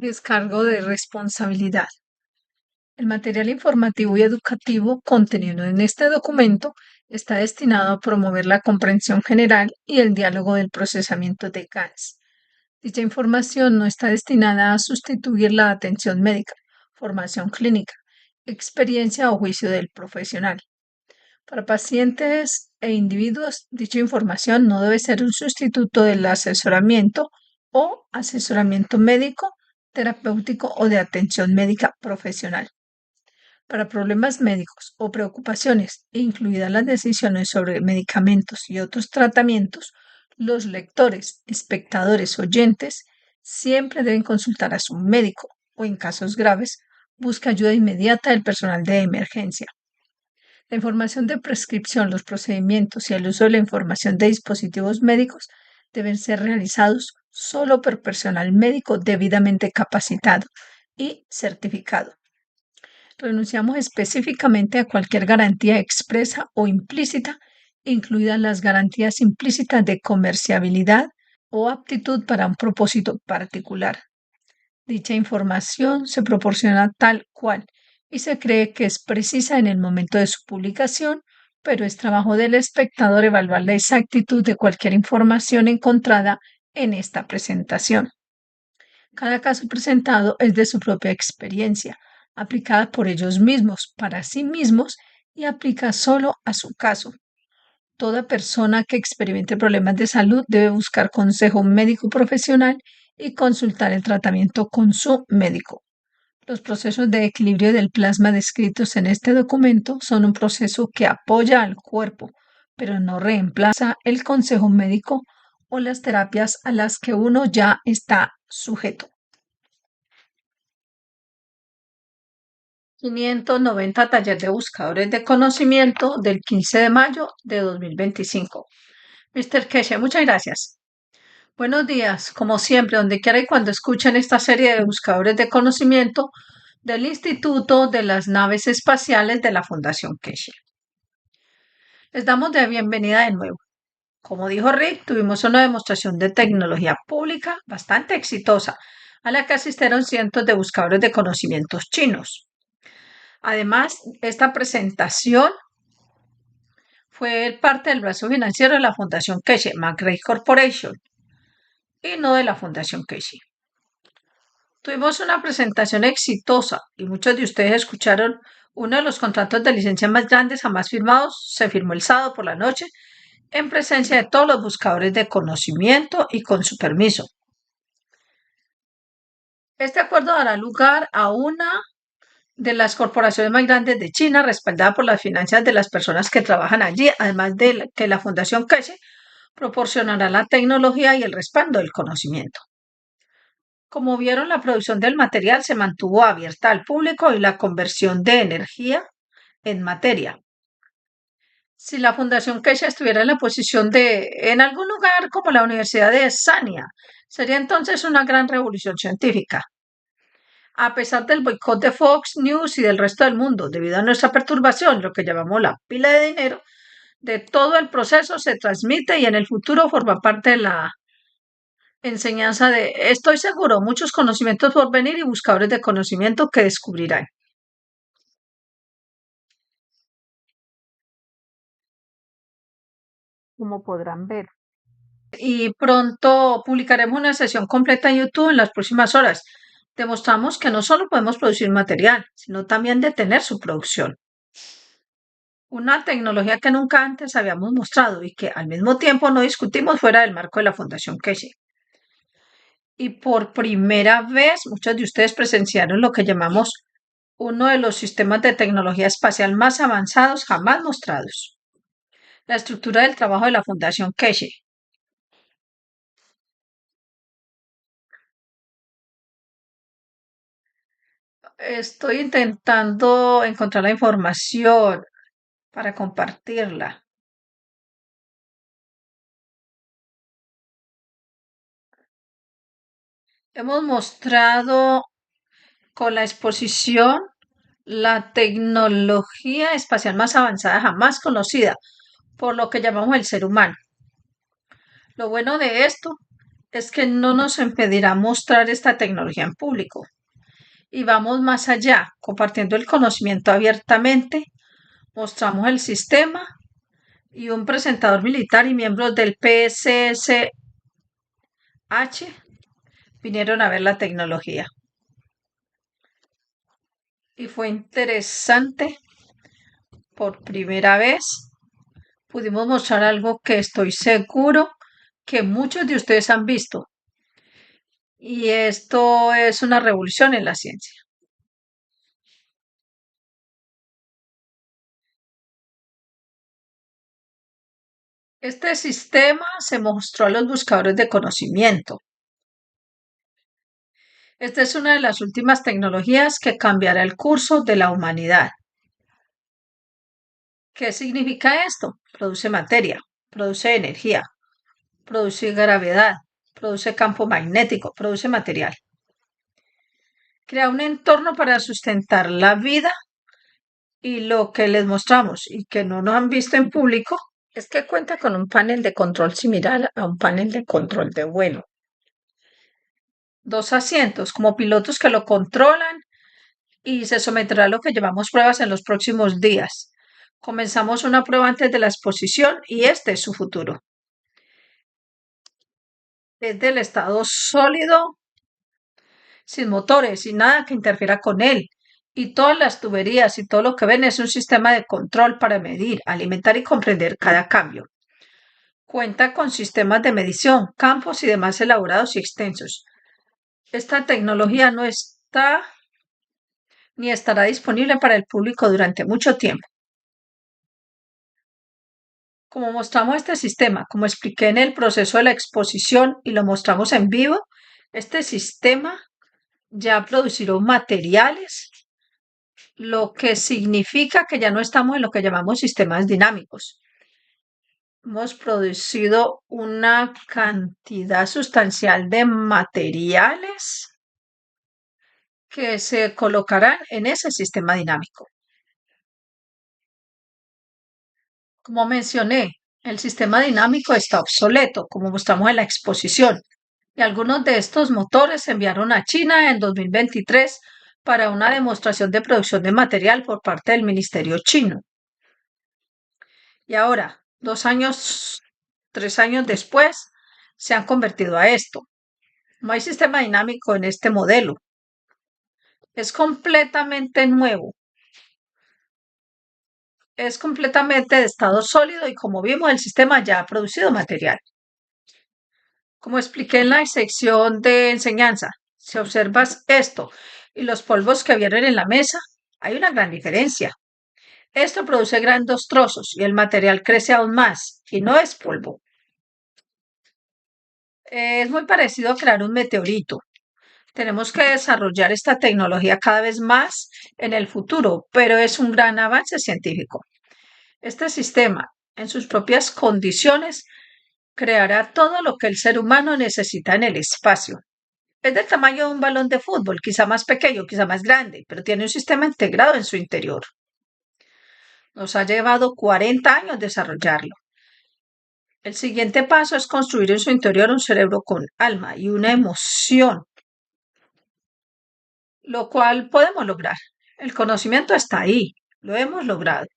Descargo de responsabilidad. El material informativo y educativo contenido en este documento está destinado a promover la comprensión general y el diálogo del procesamiento de GANS. Dicha información no está destinada a sustituir la atención médica, formación clínica, experiencia o juicio del profesional. Para pacientes e individuos, dicha información no debe ser un sustituto del asesoramiento o asesoramiento médico, terapéutico o de atención médica profesional. Para problemas médicos o preocupaciones, incluidas las decisiones sobre medicamentos y otros tratamientos, los lectores, espectadores, oyentes siempre deben consultar a su médico o, en casos graves, busca ayuda inmediata del personal de emergencia. La información de prescripción, los procedimientos y el uso de la información de dispositivos médicos deben ser realizados solo por personal médico debidamente capacitado y certificado. Renunciamos específicamente a cualquier garantía expresa o implícita, incluidas las garantías implícitas de comerciabilidad o aptitud para un propósito particular. Dicha información se proporciona tal cual y se cree que es precisa en el momento de su publicación, pero es trabajo del espectador evaluar la exactitud de cualquier información encontrada en esta presentación. Cada caso presentado es de su propia experiencia, aplicada por ellos mismos, para sí mismos y aplica solo a su caso. Toda persona que experimente problemas de salud debe buscar consejo médico profesional y consultar el tratamiento con su médico. Los procesos de equilibrio del plasma descritos en este documento son un proceso que apoya al cuerpo, pero no reemplaza el consejo médico o las terapias a las que uno ya está sujeto. 590 Taller de Buscadores de Conocimiento del 15 de mayo de 2025. Mr. Keshe, muchas gracias. Buenos días, como siempre, donde quiera y cuando escuchen esta serie de buscadores de conocimiento del Instituto de las Naves Espaciales de la Fundación Keshe. Les damos de bienvenida de nuevo. Como dijo Rick, tuvimos una demostración de tecnología pública bastante exitosa, a la que asistieron cientos de buscadores de conocimientos chinos. Además, esta presentación fue parte del brazo financiero de la Fundación Keshe, McRae Corporation, y no de la Fundación Keshe. Tuvimos una presentación exitosa y muchos de ustedes escucharon uno de los contratos de licencia más grandes jamás firmados. Se firmó el sábado por la noche en presencia de todos los buscadores de conocimiento y con su permiso. Este acuerdo dará lugar a una de las corporaciones más grandes de China, respaldada por las finanzas de las personas que trabajan allí, además de que la Fundación Keshe proporcionará la tecnología y el respaldo del conocimiento. Como vieron, la producción del material se mantuvo abierta al público y la conversión de energía en materia. Si la Fundación Keshe estuviera en la posición en algún lugar como la Universidad de Sanya, sería entonces una gran revolución científica. A pesar del boicot de Fox News y del resto del mundo, debido a nuestra perturbación, lo que llamamos la pila de dinero, de todo el proceso se transmite y en el futuro forma parte de la enseñanza de, estoy seguro, muchos conocimientos por venir y buscadores de conocimiento que descubrirán. Como podrán ver. Y pronto publicaremos una sesión completa en YouTube en las próximas horas. Demostramos que no solo podemos producir material, sino también detener su producción. Una tecnología que nunca antes habíamos mostrado y que al mismo tiempo no discutimos fuera del marco de la Fundación Keshe. Y por primera vez, muchos de ustedes presenciaron lo que llamamos uno de los sistemas de tecnología espacial más avanzados jamás mostrados. La estructura del trabajo de la Fundación Keshe. Estoy intentando encontrar la información para compartirla. Hemos mostrado con la exposición la tecnología espacial más avanzada jamás conocida, por lo que llamamos el ser humano. Lo bueno de esto es que no nos impedirá mostrar esta tecnología en público. Y vamos más allá, compartiendo el conocimiento abiertamente, mostramos el sistema y un presentador militar y miembros del PSSH vinieron a ver la tecnología. Y fue interesante, por primera vez pudimos mostrar algo que estoy seguro que muchos de ustedes han visto. Y esto es una revolución en la ciencia. Este sistema se mostró a los buscadores de conocimiento. Esta es una de las últimas tecnologías que cambiará el curso de la humanidad. ¿Qué significa esto? Produce materia, produce energía, produce gravedad, produce campo magnético, produce material. Crea un entorno para sustentar la vida y lo que les mostramos y que no nos han visto en público es que cuenta con un panel de control similar a un panel de control de vuelo. Dos asientos como pilotos que lo controlan y se someterá a lo que llevamos pruebas en los próximos días. Comenzamos una prueba antes de la exposición y este es su futuro. Es del estado sólido, sin motores y nada que interfiera con él. Y todas las tuberías y todo lo que ven es un sistema de control para medir, alimentar y comprender cada cambio. Cuenta con sistemas de medición, campos y demás elaborados y extensos. Esta tecnología no está ni estará disponible para el público durante mucho tiempo. Como mostramos este sistema, como expliqué en el proceso de la exposición y lo mostramos en vivo, este sistema ya producido materiales, lo que significa que ya no estamos en lo que llamamos sistemas dinámicos. Hemos producido una cantidad sustancial de materiales que se colocarán en ese sistema dinámico. Como mencioné, el sistema dinámico está obsoleto, como mostramos en la exposición, y algunos de estos motores se enviaron a China en 2023 para una demostración de producción de material por parte del Ministerio chino. Y ahora, 2 años, 3 años después, se han convertido a esto. No hay sistema dinámico en este modelo. Es completamente nuevo. Es completamente de estado sólido y como vimos, el sistema ya ha producido material. Como expliqué en la sección de enseñanza, si observas esto y los polvos que vienen en la mesa, hay una gran diferencia. Esto produce grandes trozos y el material crece aún más y no es polvo. Es muy parecido a crear un meteorito. Tenemos que desarrollar esta tecnología cada vez más en el futuro, pero es un gran avance científico. Este sistema, en sus propias condiciones, creará todo lo que el ser humano necesita en el espacio. Es del tamaño de un balón de fútbol, quizá más pequeño, quizá más grande, pero tiene un sistema integrado en su interior. Nos ha llevado 40 años desarrollarlo. El siguiente paso es construir en su interior un cerebro con alma y una emoción, lo cual podemos lograr. El conocimiento está ahí, lo hemos logrado.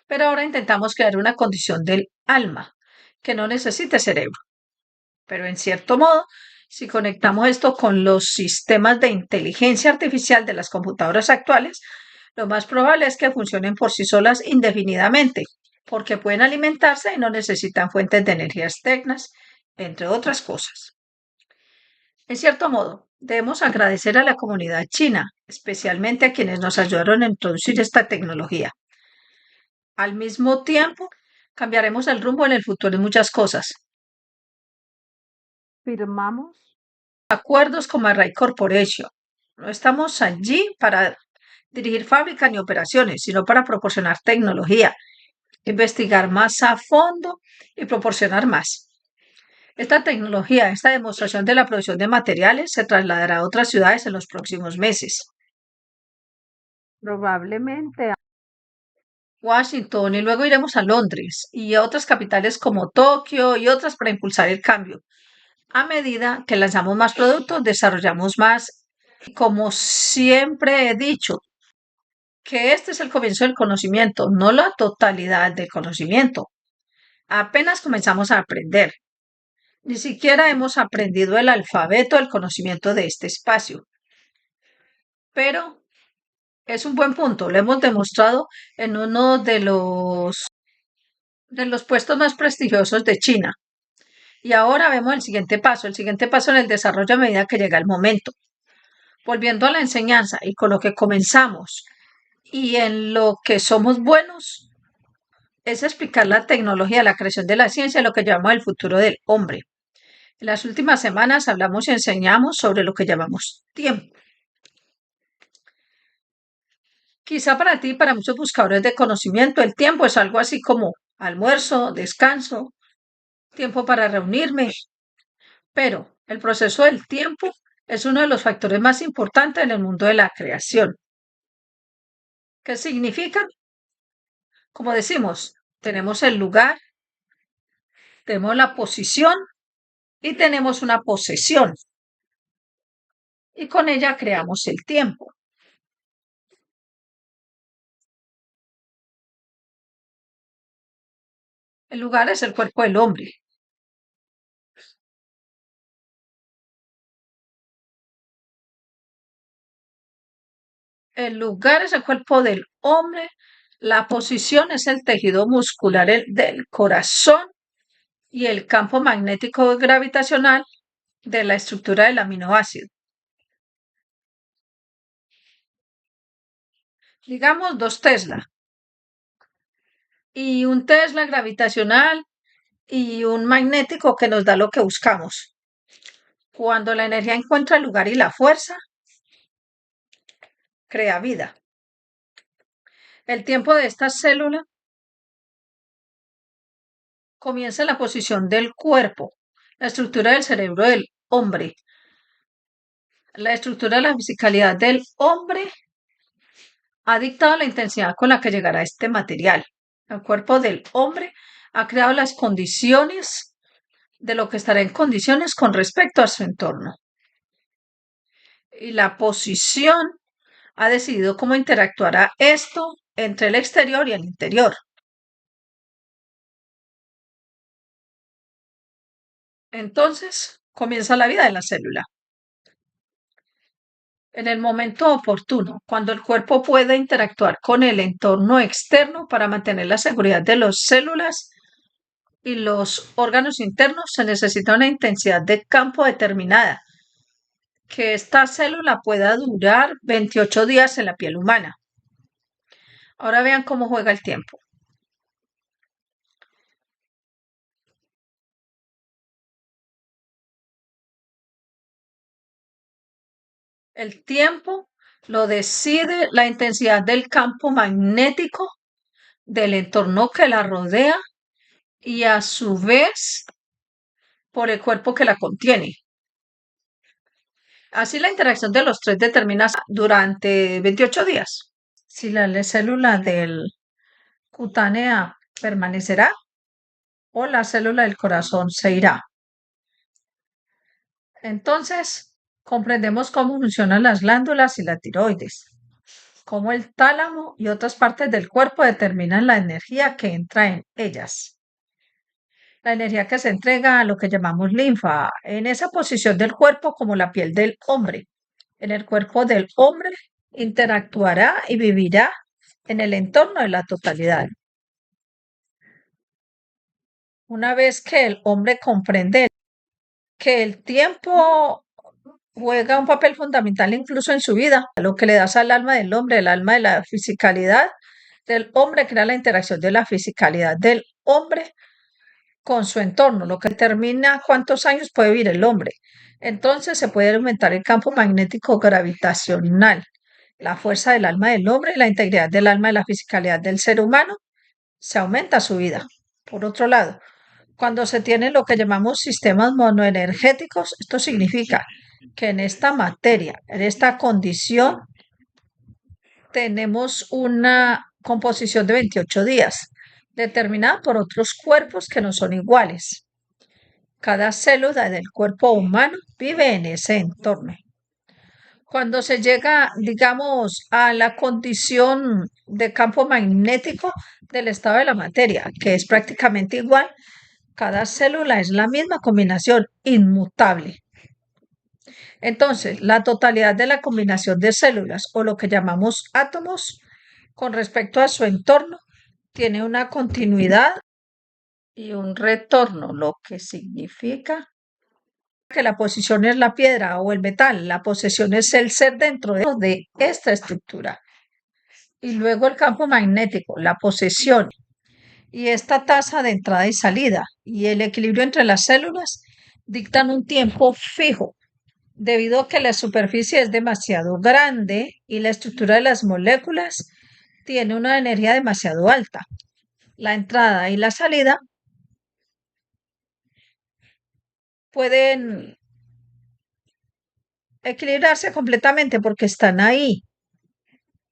Pero ahora intentamos crear una condición del alma que no necesite cerebro. Pero en cierto modo, si conectamos esto con los sistemas de inteligencia artificial de las computadoras actuales, lo más probable es que funcionen por sí solas indefinidamente, porque pueden alimentarse y no necesitan fuentes de energía externas, entre otras cosas. En cierto modo, debemos agradecer a la comunidad china, especialmente a quienes nos ayudaron a introducir esta tecnología. Al mismo tiempo, cambiaremos el rumbo en el futuro en muchas cosas. Firmamos acuerdos con Array Corporation. No estamos allí para dirigir fábricas ni operaciones, sino para proporcionar tecnología, investigar más a fondo y proporcionar más. Esta tecnología, esta demostración de la producción de materiales se trasladará a otras ciudades en los próximos meses. Probablemente a Washington y luego iremos a Londres y a otras capitales como Tokio y otras para impulsar el cambio. A medida que lanzamos más productos, desarrollamos más. Como siempre he dicho, que este es el comienzo del conocimiento, no la totalidad del conocimiento. Apenas comenzamos a aprender. Ni siquiera hemos aprendido el alfabeto del conocimiento de este espacio. Pero es un buen punto. Lo hemos demostrado en uno de los puestos más prestigiosos de China. Y ahora vemos el siguiente paso en el desarrollo a medida que llega el momento. Volviendo a la enseñanza y con lo que comenzamos y en lo que somos buenos, es explicar la tecnología, la creación de la ciencia, lo que llamamos el futuro del hombre. En las últimas semanas hablamos y enseñamos sobre lo que llamamos tiempo. Quizá para ti, para muchos buscadores de conocimiento, el tiempo es algo así como almuerzo, descanso, tiempo para reunirme, pero el proceso del tiempo es uno de los factores más importantes en el mundo de la creación. ¿Qué significa? Como decimos, tenemos el lugar, tenemos la posición y tenemos una posesión. Y con ella creamos el tiempo. El lugar es el cuerpo del hombre. El lugar es el cuerpo del hombre. La posición es el tejido muscular del corazón y el campo magnético gravitacional de la estructura del aminoácido. Digamos 2 Tesla y un Tesla gravitacional y un magnético que nos da lo que buscamos. Cuando la energía encuentra el lugar y la fuerza, crea vida. El tiempo de esta célula comienza en la posición del cuerpo, la estructura del cerebro del hombre. La estructura de la fisicalidad del hombre ha dictado la intensidad con la que llegará este material. El cuerpo del hombre ha creado las condiciones de lo que estará en condiciones con respecto a su entorno. Y la posición ha decidido cómo interactuará esto entre el exterior y el interior. Entonces, comienza la vida de la célula. En el momento oportuno, cuando el cuerpo puede interactuar con el entorno externo para mantener la seguridad de las células y los órganos internos, se necesita una intensidad de campo determinada, que esta célula pueda durar 28 días en la piel humana. Ahora vean cómo juega el tiempo. El tiempo lo decide la intensidad del campo magnético del entorno que la rodea y a su vez por el cuerpo que la contiene. Así la interacción de los tres determina durante 28 días si la célula del cutánea permanecerá o la célula del corazón se irá. Entonces, comprendemos cómo funcionan las glándulas y la tiroides, cómo el tálamo y otras partes del cuerpo determinan la energía que entra en ellas. La energía que se entrega a lo que llamamos linfa, en esa posición del cuerpo como la piel del hombre. En el cuerpo del hombre interactuará y vivirá en el entorno de la totalidad. Una vez que el hombre comprende que el tiempo juega un papel fundamental incluso en su vida, lo que le das al alma del hombre, el alma de la fisicalidad del hombre crea la interacción de la fisicalidad del hombre con su entorno, lo que determina cuántos años puede vivir el hombre. Entonces se puede aumentar el campo magnético gravitacional, la fuerza del alma del hombre y la integridad del alma y la fisicalidad del ser humano, se aumenta su vida. Por otro lado, cuando se tiene lo que llamamos sistemas monoenergéticos, esto significa que en esta materia, en esta condición, tenemos una composición de 28 días, determinada por otros cuerpos que no son iguales. Cada célula del cuerpo humano vive en ese entorno. Cuando se llega, digamos, a la condición de campo magnético del estado de la materia, que es prácticamente igual, cada célula es la misma combinación, inmutable. Entonces, la totalidad de la combinación de células, o lo que llamamos átomos, con respecto a su entorno, tiene una continuidad y un retorno, lo que significa que la posición es la piedra o el metal, la posesión es el ser dentro de esta estructura. Y luego el campo magnético, la posesión y esta tasa de entrada y salida y el equilibrio entre las células dictan un tiempo fijo, debido a que la superficie es demasiado grande y la estructura de las moléculas tiene una energía demasiado alta. La entrada y la salida pueden equilibrarse completamente porque están ahí.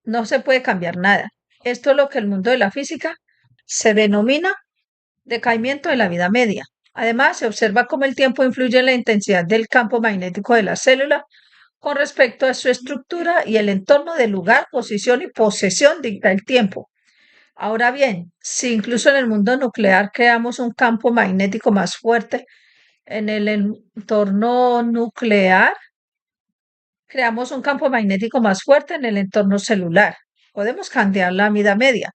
No se puede cambiar nada. Esto es lo que el mundo de la física se denomina decaimiento de la vida media. Además, se observa cómo el tiempo influye en la intensidad del campo magnético de la célula con respecto a su estructura y el entorno del lugar, posición y posesión dicta el tiempo. Ahora bien, si incluso en el mundo nuclear creamos un campo magnético más fuerte en el entorno nuclear, creamos un campo magnético más fuerte en el entorno celular. Podemos cambiar la vida media.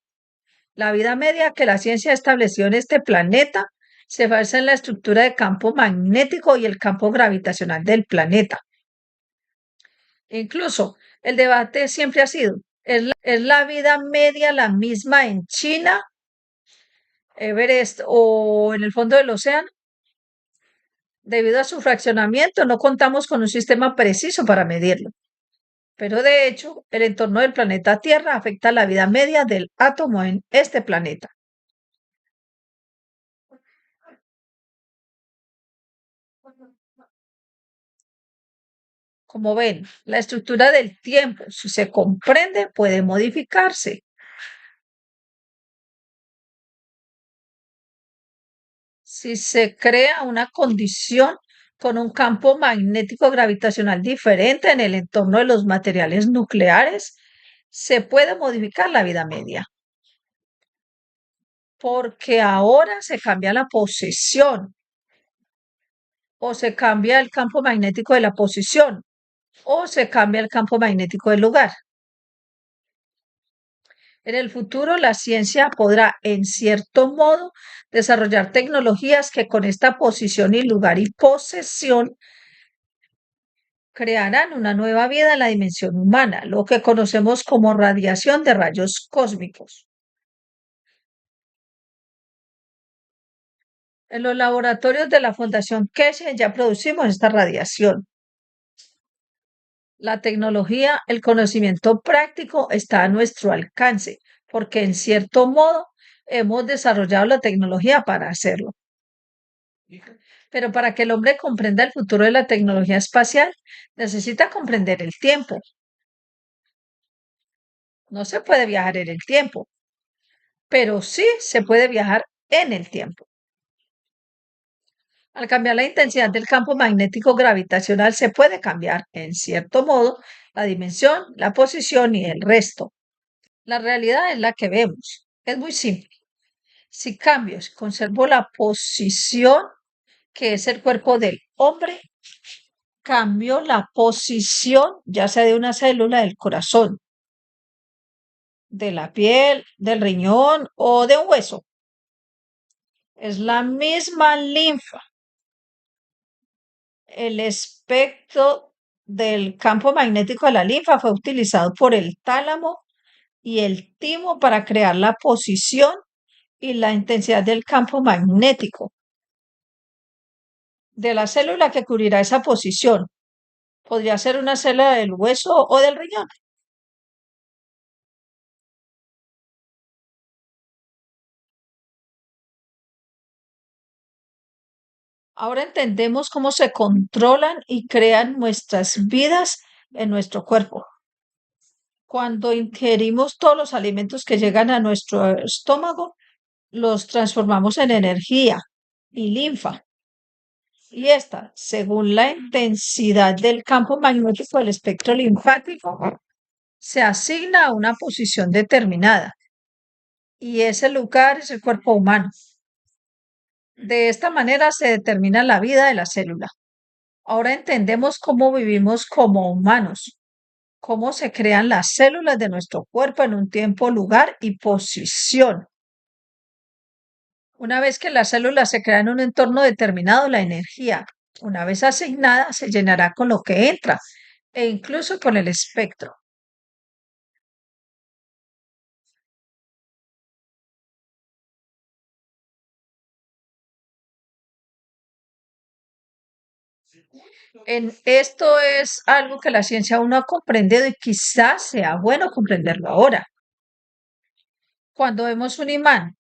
La vida media que la ciencia estableció en este planeta se basa en la estructura de campo magnético y el campo gravitacional del planeta. Incluso el debate siempre ha sido, ¿es la vida media la misma en China, Everest o en el fondo del océano? Debido a su fraccionamiento, no contamos con un sistema preciso para medirlo. Pero de hecho, el entorno del planeta Tierra afecta la vida media del átomo en este planeta. Como ven, la estructura del tiempo, si se comprende, puede modificarse. Si se crea una condición con un campo magnético gravitacional diferente en el entorno de los materiales nucleares, se puede modificar la vida media, porque ahora se cambia la posición o se cambia el campo magnético de la posición o se cambia el campo magnético del lugar. En el futuro, la ciencia podrá, en cierto modo, desarrollar tecnologías que con esta posición y lugar y posesión crearán una nueva vida en la dimensión humana, lo que conocemos como radiación de rayos cósmicos. En los laboratorios de la Fundación Keshe ya producimos esta radiación. La tecnología, el conocimiento práctico está a nuestro alcance, porque en cierto modo hemos desarrollado la tecnología para hacerlo. Pero para que el hombre comprenda el futuro de la tecnología espacial, necesita comprender el tiempo. No se puede viajar en el tiempo, pero sí se puede viajar en el tiempo. Al cambiar la intensidad del campo magnético gravitacional, se puede cambiar, en cierto modo, la dimensión, la posición y el resto. La realidad es la que vemos. Es muy simple. Si cambio, si conservo la posición, que es el cuerpo del hombre, cambio la posición, ya sea de una célula del corazón, de la piel, del riñón o de un hueso. Es la misma linfa. El espectro del campo magnético de la linfa fue utilizado por el tálamo y el timo para crear la posición y la intensidad del campo magnético de la célula que cubrirá esa posición. Podría ser una célula del hueso o del riñón. Ahora entendemos cómo se controlan y crean nuestras vidas en nuestro cuerpo. Cuando ingerimos todos los alimentos que llegan a nuestro estómago, los transformamos en energía y linfa. y esta, según la intensidad del campo magnético del espectro linfático, se asigna a una posición determinada y ese lugar es el cuerpo humano. De esta manera se determina la vida de la célula. Ahora entendemos cómo vivimos como humanos, cómo se crean las células de nuestro cuerpo en un tiempo, lugar y posición. Una vez que las células se crean en un entorno determinado, la energía, una vez asignada, se llenará con lo que entra e incluso con el espectro. Esto es algo que la ciencia aún no ha comprendido y quizás sea bueno comprenderlo ahora. Cuando vemos un imán,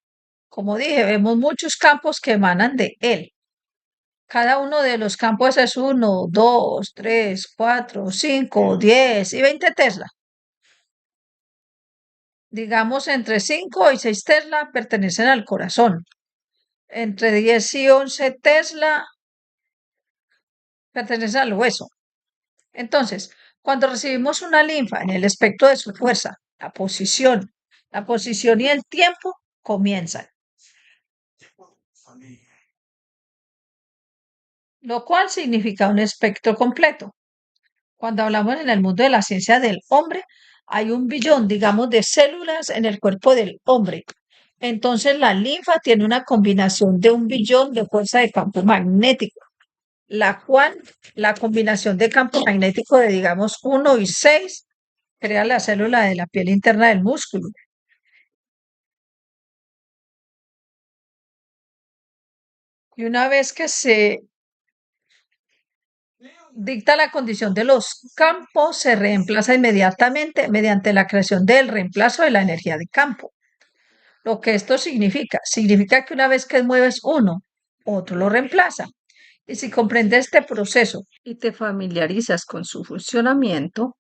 como dije, vemos muchos campos que emanan de él. Cada uno de los campos es 1, 2, 3, 4, 5, 10 y 20 Tesla. Digamos, entre 5 y 6 Tesla pertenecen al corazón. Entre 10 y 11 Tesla pertenecen al hueso. Entonces, cuando recibimos una linfa en el espectro de su fuerza, la posición y el tiempo comienzan, lo cual significa un espectro completo. Cuando hablamos en el mundo de la ciencia del hombre, hay 1 billón, digamos, de células en el cuerpo del hombre. Entonces, la linfa tiene una combinación de 1 billón de fuerza de campo magnético, la cual, la combinación de campo magnético de, digamos, 1 y 6 crea la célula de la piel interna del músculo. Y una vez que se dicta la condición de los campos, se reemplaza inmediatamente mediante la creación del reemplazo de la energía de campo. Lo que esto significa que una vez que mueves uno, otro lo reemplaza. Y si comprendes este proceso y te familiarizas con su funcionamiento,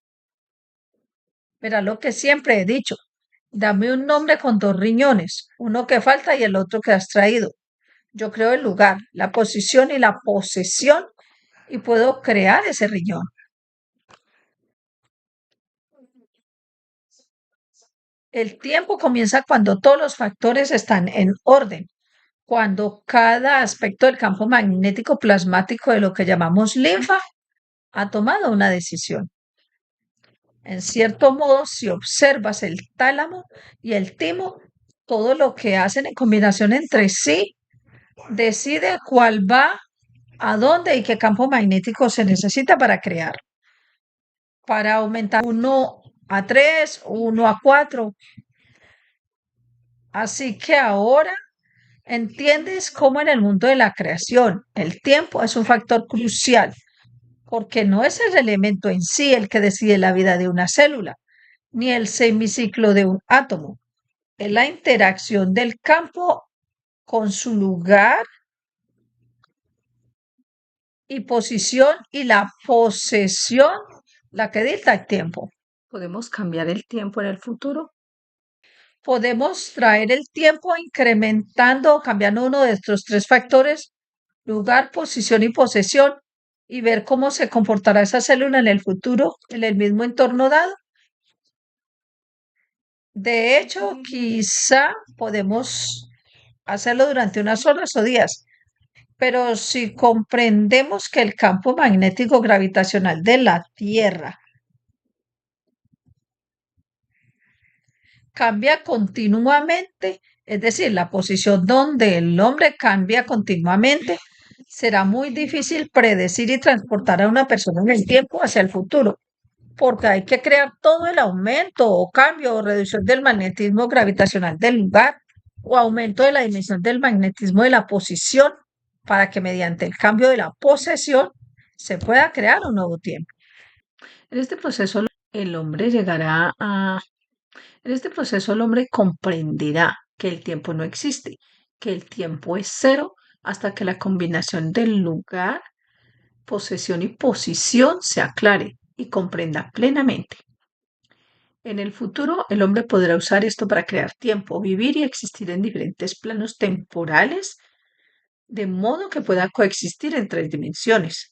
verás lo que siempre he dicho. Dame un nombre con 2 riñones, uno que falta y el otro que has traído. Yo creo el lugar, la posición y la posesión y puedo crear ese riñón. El tiempo comienza cuando todos los factores están en orden, cuando cada aspecto del campo magnético plasmático de lo que llamamos linfa ha tomado una decisión. En cierto modo, si observas el tálamo y el timo, todo lo que hacen en combinación entre sí decide cuál va, a dónde y qué campo magnético se necesita para crear. Para aumentar 1 a 3, 1 a 4. Así que ahora entiendes cómo en el mundo de la creación el tiempo es un factor crucial, porque no es el elemento en sí el que decide la vida de una célula, ni el semiciclo de un átomo. Es la interacción del campo con su lugar y posición y la posesión la que dicta el tiempo. ¿Podemos cambiar el tiempo en el futuro? Podemos traer el tiempo incrementando o cambiando uno de estos 3 factores, lugar, posición y posesión, y ver cómo se comportará esa célula en el futuro en el mismo entorno dado. De hecho, quizá podemos hacerlo durante unas horas o días, pero si comprendemos que el campo magnético gravitacional de la Tierra cambia continuamente, es decir, la posición donde el hombre cambia continuamente, será muy difícil predecir y transportar a una persona en el tiempo hacia el futuro, porque hay que crear todo el aumento o cambio o reducción del magnetismo gravitacional del lugar o aumento de la dimensión del magnetismo de la posición para que mediante el cambio de la posesión se pueda crear un nuevo tiempo. En este proceso el hombre llegará a En este proceso el hombre comprenderá que el tiempo no existe, que el tiempo es cero hasta que la combinación del lugar, posesión y posición se aclare y comprenda plenamente. En el futuro, el hombre podrá usar esto para crear tiempo, vivir y existir en diferentes planos temporales de modo que pueda coexistir en tres dimensiones.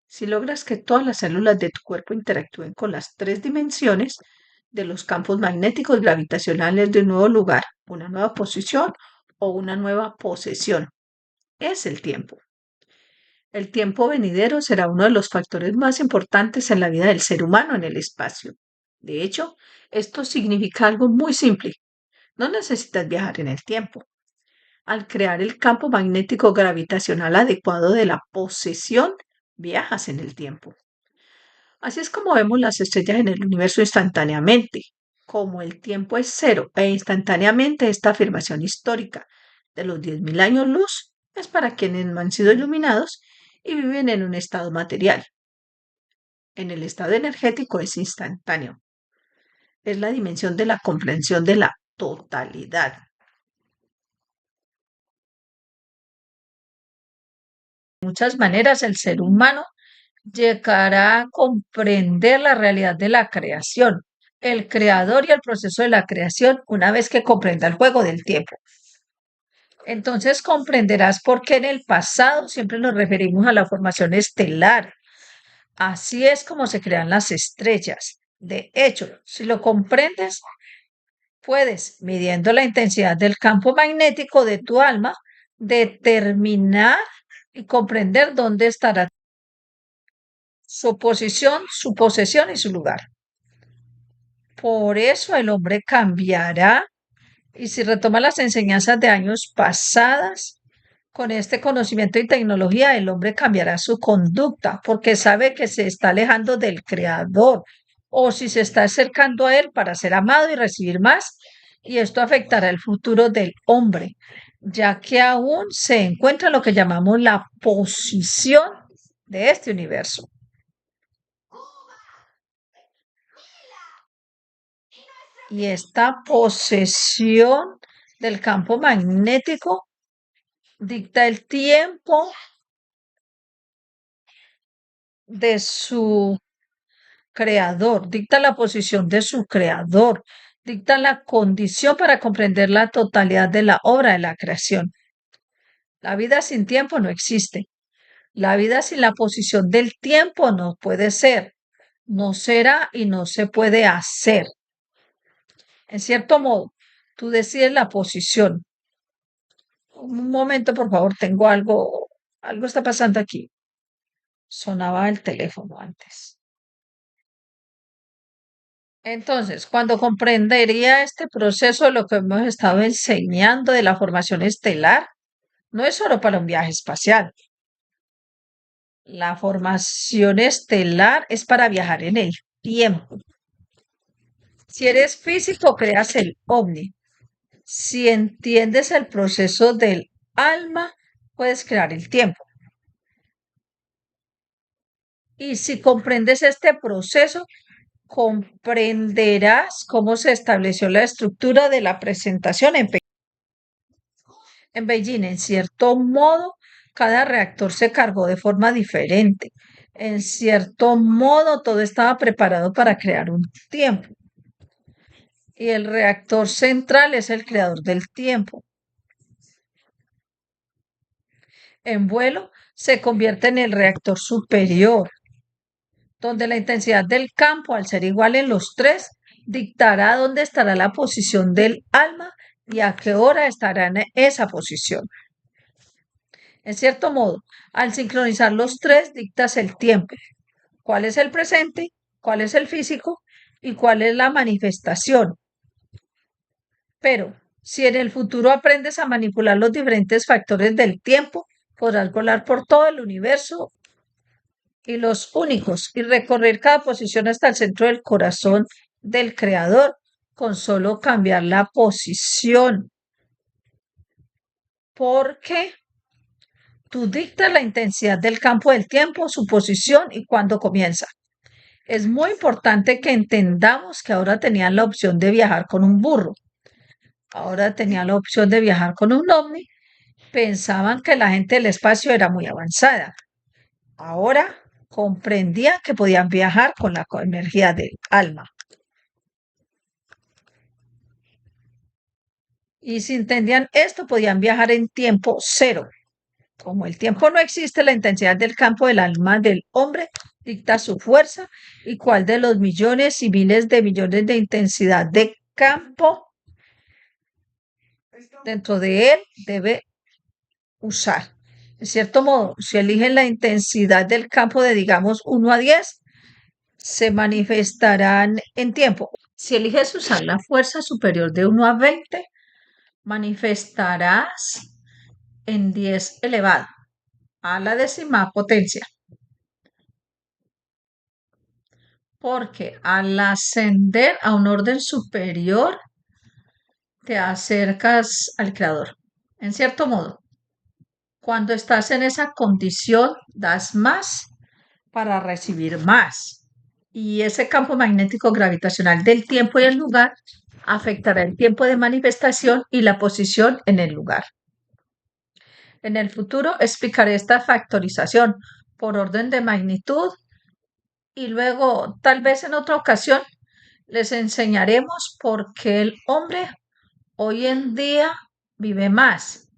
Si logras que todas las células de tu cuerpo interactúen con las tres dimensiones de los campos magnéticos gravitacionales de un nuevo lugar, una nueva posición o una nueva posesión, es el tiempo. El tiempo venidero será uno de los factores más importantes en la vida del ser humano en el espacio. De hecho, esto significa algo muy simple. No necesitas viajar en el tiempo. Al crear el campo magnético gravitacional adecuado de la posesión, viajas en el tiempo. Así es como vemos las estrellas en el universo instantáneamente. Como el tiempo es cero e instantáneamente esta afirmación histórica de los 10.000 años luz es para quienes no han sido iluminados y viven en un estado material. En el estado energético es instantáneo. Es la dimensión de la comprensión de la totalidad. De muchas maneras, el ser humano llegará a comprender la realidad de la creación, el creador y el proceso de la creación una vez que comprenda el juego del tiempo. Entonces comprenderás por qué en el pasado siempre nos referimos a la formación estelar. Así es como se crean las estrellas. De hecho, si lo comprendes, puedes, midiendo la intensidad del campo magnético de tu alma, determinar y comprender dónde estará su posición, su posesión y su lugar. Por eso el hombre cambiará y si retoma las enseñanzas de años pasadas, con este conocimiento y tecnología, el hombre cambiará su conducta porque sabe que se está alejando del creador o si se está acercando a él para ser amado y recibir más. Y esto afectará el futuro del hombre, ya que aún se encuentra lo que llamamos la posición de este universo. Y esta posesión del campo magnético dicta el tiempo de su creador, dicta la posición de su creador, dicta la condición para comprender la totalidad de la obra de la creación. La vida sin tiempo no existe. La vida sin la posición del tiempo no puede ser, no será y no se puede hacer. En cierto modo, tú decides la posición. Un momento, por favor, tengo algo está pasando aquí. Sonaba el teléfono antes. Entonces, cuando comprendería este proceso de lo que hemos estado enseñando de la formación estelar, no es solo para un viaje espacial. La formación estelar es para viajar en el tiempo. Si eres físico, creas el ovni. Si entiendes el proceso del alma, puedes crear el tiempo. Y si comprendes este proceso, comprenderás cómo se estableció la estructura de la presentación en Beijing. En cierto modo, cada reactor se cargó de forma diferente. En cierto modo, todo estaba preparado para crear un tiempo. Y el reactor central es el creador del tiempo. En vuelo se convierte en el reactor superior, donde la intensidad del campo, al ser igual en los tres, dictará dónde estará la posición del alma y a qué hora estará en esa posición. En cierto modo, al sincronizar los tres, dictas el tiempo. ¿Cuál es el presente? ¿Cuál es el físico? ¿Y cuál es la manifestación? Pero si en el futuro aprendes a manipular los diferentes factores del tiempo, podrás volar por todo el universo y los únicos y recorrer cada posición hasta el centro del corazón del creador con solo cambiar la posición. Porque tú dictas la intensidad del campo del tiempo, su posición y cuándo comienza. Es muy importante que entendamos que ahora tenían la opción de viajar con un burro. Ahora tenían la opción de viajar con un ovni. Pensaban que la gente del espacio era muy avanzada. Ahora comprendían que podían viajar con la energía del alma. Y si entendían esto, podían viajar en tiempo cero. Como el tiempo no existe, la intensidad del campo del alma del hombre dicta su fuerza y cuál de los millones y miles de millones de intensidad de campo dentro de él debe usar. En cierto modo, si eligen la intensidad del campo de, digamos, 1 a 10, se manifestarán en tiempo. Si eliges usar la fuerza superior de 1 a 20, manifestarás en 10 elevado a la décima potencia. Porque al ascender a un orden superior, te acercas al creador. En cierto modo, cuando estás en esa condición, das más para recibir más. Y ese campo magnético gravitacional del tiempo y el lugar afectará el tiempo de manifestación y la posición en el lugar. En el futuro explicaré esta factorización por orden de magnitud y luego, tal vez en otra ocasión, les enseñaremos por qué el hombre hoy en día vive más.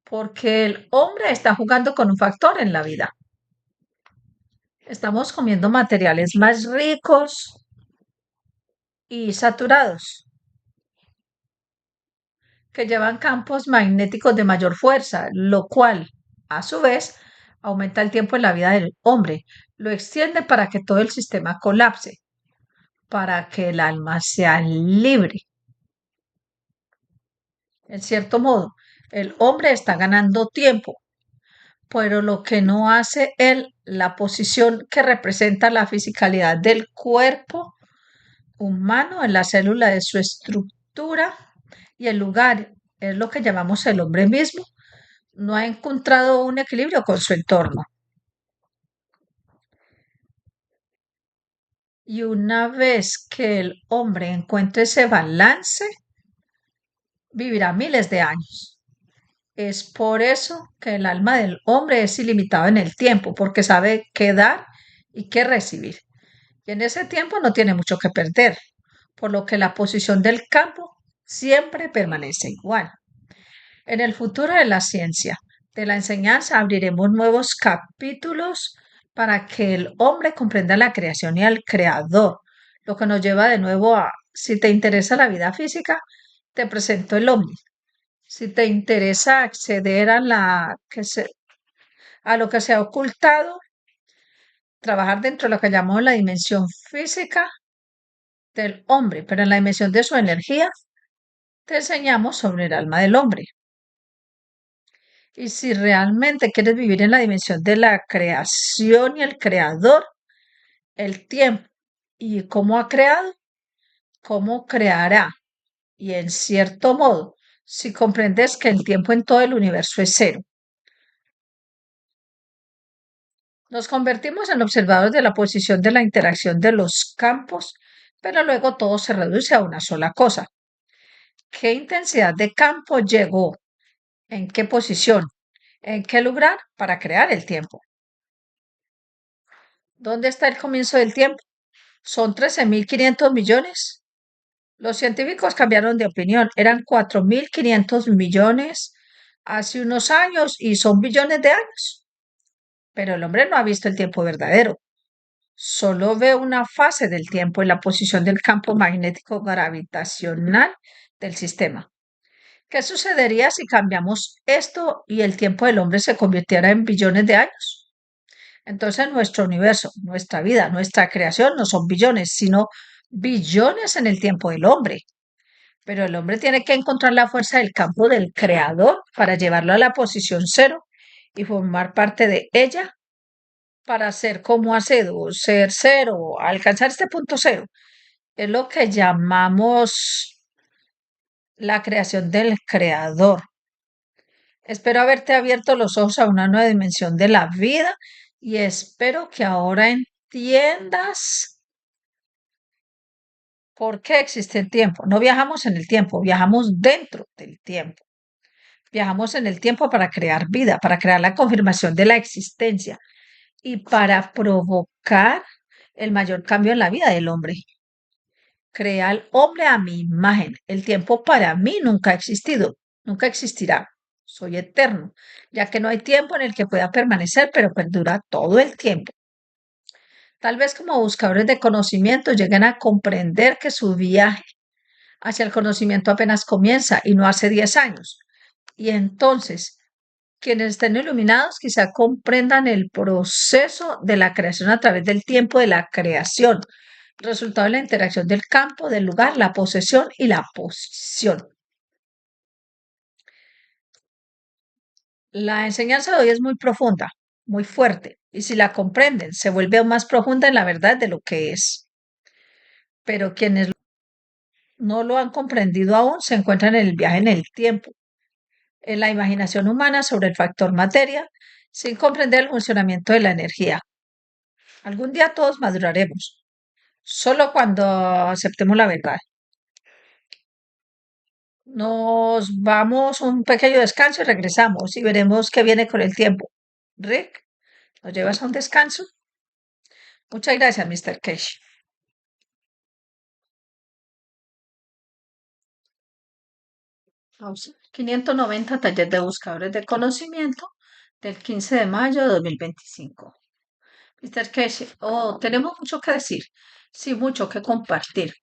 Porque el hombre está jugando con un factor en la vida. Estamos comiendo materiales más ricos y saturados, que llevan campos magnéticos de mayor fuerza, lo cual, a su vez, aumenta el tiempo en la vida del hombre, lo extiende para que todo el sistema colapse, para que el alma sea libre. En cierto modo, el hombre está ganando tiempo, pero lo que no hace él, la posición que representa la fisicalidad del cuerpo humano en la célula de su estructura y el lugar, es lo que llamamos el hombre mismo, no ha encontrado un equilibrio con su entorno. Y una vez que el hombre encuentre ese balance, vivirá miles de años. Es por eso que el alma del hombre es ilimitado en el tiempo, porque sabe qué dar y qué recibir. Y en ese tiempo no tiene mucho que perder, por lo que la posición del campo siempre permanece igual. En el futuro de la ciencia, de la enseñanza, abriremos nuevos capítulos para que el hombre comprenda la creación y al creador, lo que nos lleva de nuevo a, si te interesa la vida física, te presento el ovni. Si te interesa acceder a lo que se ha ocultado, trabajar dentro de lo que llamamos la dimensión física del hombre, pero en la dimensión de su energía, te enseñamos sobre el alma del hombre. Y si realmente quieres vivir en la dimensión de la creación y el creador, el tiempo y cómo ha creado, cómo creará. Y en cierto modo, si comprendes que el tiempo en todo el universo es cero, nos convertimos en observadores de la posición de la interacción de los campos, pero luego todo se reduce a una sola cosa. ¿Qué intensidad de campo llegó? ¿En qué posición? ¿En qué lugar para crear el tiempo? ¿Dónde está el comienzo del tiempo? ¿Son 13.500 millones? Los científicos cambiaron de opinión. Eran 4.500 millones hace unos años y son billones de años. Pero el hombre no ha visto el tiempo verdadero. Solo ve una fase del tiempo en la posición del campo magnético gravitacional del sistema. ¿Qué sucedería si cambiamos esto y el tiempo del hombre se convirtiera en billones de años? Entonces nuestro universo, nuestra vida, nuestra creación no son billones, sino billones en el tiempo del hombre. Pero el hombre tiene que encontrar la fuerza del campo del creador para llevarlo a la posición cero y formar parte de ella para ser como Acedo, ser cero, alcanzar este punto cero. Es lo que llamamos la creación del creador. Espero haberte abierto los ojos a una nueva dimensión de la vida y espero que ahora entiendas por qué existe el tiempo. No viajamos en el tiempo, viajamos dentro del tiempo. Viajamos en el tiempo para crear vida, para crear la confirmación de la existencia y para provocar el mayor cambio en la vida del hombre. Crea al hombre a mi imagen. El tiempo para mí nunca ha existido, nunca existirá. soy eterno, ya que no hay tiempo en el que pueda permanecer, pero perdura todo el tiempo. Tal vez como buscadores de conocimiento lleguen a comprender que su viaje hacia el conocimiento apenas comienza y no hace 10 años. Y entonces, quienes estén iluminados quizá comprendan el proceso de la creación a través del tiempo de la creación, resultado de la interacción del campo, del lugar, la posesión y la posición. La enseñanza de hoy es muy profunda, muy fuerte, y si la comprenden, se vuelve aún más profunda en la verdad de lo que es. Pero quienes no lo han comprendido aún se encuentran en el viaje en el tiempo, en la imaginación humana sobre el factor materia, sin comprender el funcionamiento de la energía. Algún día todos maduraremos, solo cuando aceptemos la verdad. Nos vamos un pequeño descanso y regresamos y veremos qué viene con el tiempo. Rick, ¿nos llevas a un descanso? Muchas gracias, Mr. Cage. Pausa. 590 taller de buscadores de conocimiento del 15 de mayo de 2025. Mr. Cage, oh, tenemos mucho que decir, sí, mucho que compartir.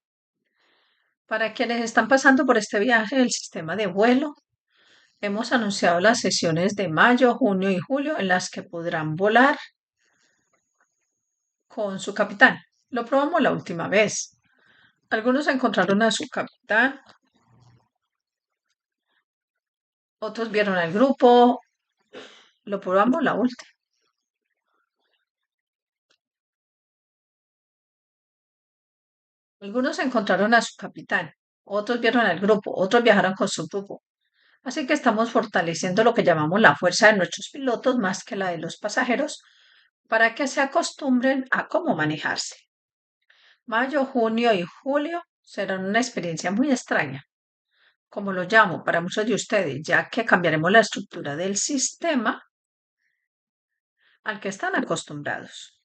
Para quienes están pasando por este viaje del sistema de vuelo, hemos anunciado las sesiones de mayo, junio y julio en las que podrán volar con su capitán. Lo probamos la última vez. Algunos encontraron a su capitán, otros vieron al grupo. Lo probamos la última. Algunos encontraron a su capitán, otros vieron al grupo, otros viajaron con su grupo. Así que estamos fortaleciendo lo que llamamos la fuerza de nuestros pilotos más que la de los pasajeros para que se acostumbren a cómo manejarse. Mayo, junio y julio serán una experiencia muy extraña, como lo llamo para muchos de ustedes, ya que cambiaremos la estructura del sistema al que están acostumbrados.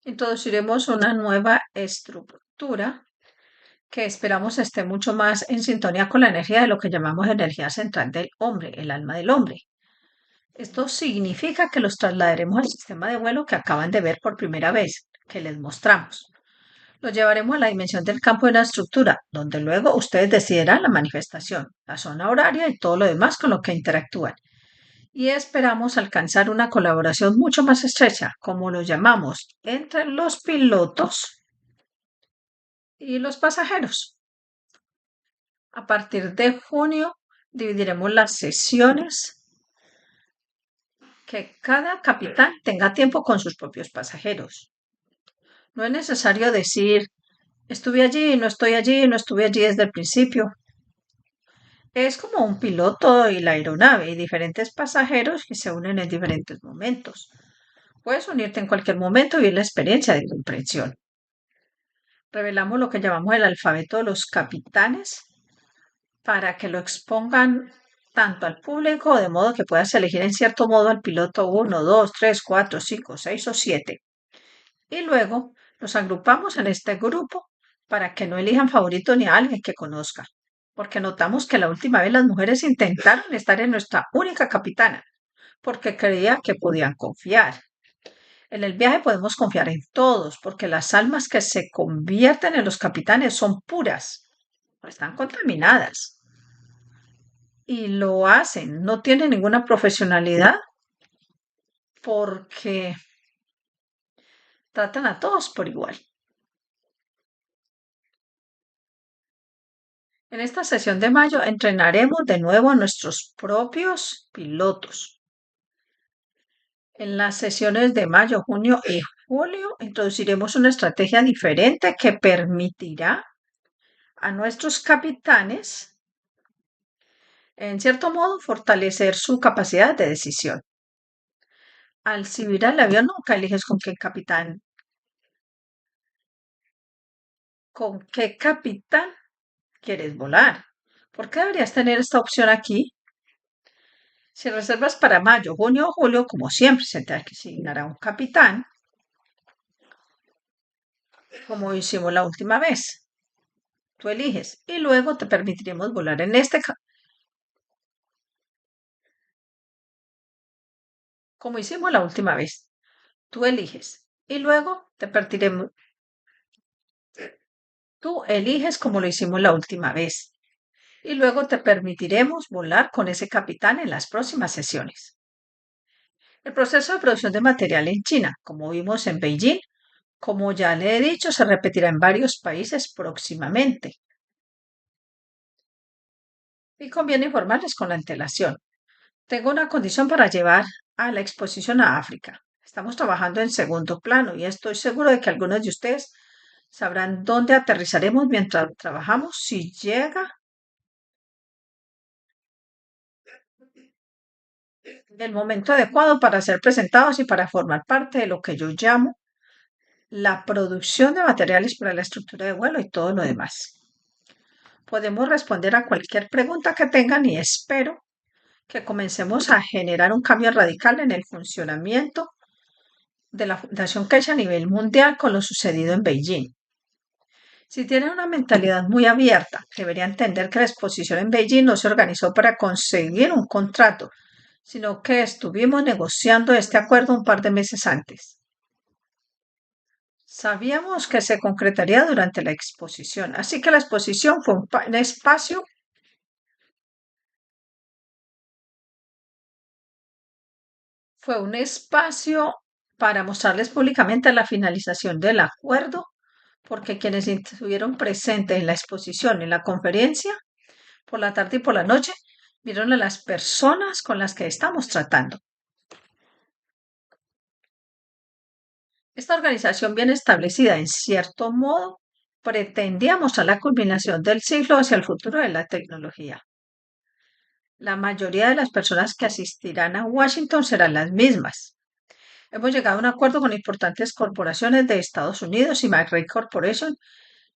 Introduciremos una nueva estructura que esperamos esté mucho más en sintonía con la energía de lo que llamamos energía central del hombre, el alma del hombre. Esto significa que los trasladaremos al sistema de vuelo que acaban de ver por primera vez, que les mostramos. Los llevaremos a la dimensión del campo de la estructura, donde luego ustedes decidirán la manifestación, la zona horaria y todo lo demás con lo que interactúan. Y esperamos alcanzar una colaboración mucho más estrecha, como lo llamamos, entre los pilotos y los pasajeros. A partir de junio dividiremos las sesiones que cada capitán tenga tiempo con sus propios pasajeros. No es necesario decir, estuve allí, no estoy allí, no estuve allí desde el principio. Es como un piloto y la aeronave y diferentes pasajeros que se unen en diferentes momentos. Puedes unirte en cualquier momento y vivir la experiencia de comprensión. Revelamos lo que llamamos el alfabeto de los capitanes para que lo expongan tanto al público, de modo que puedas elegir en cierto modo al piloto 1, 2, 3, 4, 5, 6 o 7. Y luego los agrupamos en este grupo para que no elijan favorito ni a alguien que conozca, porque notamos que la última vez las mujeres intentaron estar en nuestra única capitana, porque creía que podían confiar. En el viaje podemos confiar en todos, porque las almas que se convierten en los capitanes son puras, no están contaminadas. Y lo hacen, no tienen ninguna profesionalidad porque tratan a todos por igual. En esta sesión de mayo entrenaremos de nuevo a nuestros propios pilotos. En las sesiones de mayo, junio y julio introduciremos una estrategia diferente que permitirá a nuestros capitanes, en cierto modo, fortalecer su capacidad de decisión. Al subir al avión nunca eliges con qué capitán quieres volar. ¿Por qué deberías tener esta opción aquí? Si reservas para mayo, junio o julio, como siempre, se te asignará un capitán, como hicimos la última vez. Tú eliges y luego te permitiremos volar en este, como hicimos la última vez. Tú eliges y luego te permitiremos, tú eliges como lo hicimos la última vez y luego te permitiremos volar con ese capitán en las próximas sesiones. El proceso de producción de material en China, como vimos en Beijing, como ya le he dicho, se repetirá en varios países próximamente. Y conviene informarles con antelación. Tengo una condición para llevar a la exposición a África. Estamos trabajando en segundo plano y estoy seguro de que algunos de ustedes sabrán dónde aterrizaremos mientras trabajamos si llega el momento adecuado para ser presentados y para formar parte de lo que yo llamo la producción de materiales para la estructura de vuelo y todo lo demás. Podemos responder a cualquier pregunta que tengan y espero que comencemos a generar un cambio radical en el funcionamiento de la Fundación Keshe a nivel mundial con lo sucedido en Beijing. Si tienen una mentalidad muy abierta, debería entender que la exposición en Beijing no se organizó para conseguir un contrato, sino que estuvimos negociando este acuerdo un par de meses antes. Sabíamos que se concretaría durante la exposición, así que la exposición fue un espacio para mostrarles públicamente la finalización del acuerdo, porque quienes estuvieron presentes en la exposición, en la conferencia, por la tarde y por la noche, vieron a las personas con las que estamos tratando. Esta organización bien establecida, en cierto modo, pretendía mostrar la culminación del siglo hacia el futuro de la tecnología. La mayoría de las personas que asistirán a Washington serán las mismas. Hemos llegado a un acuerdo con importantes corporaciones de Estados Unidos y McRae Corporation.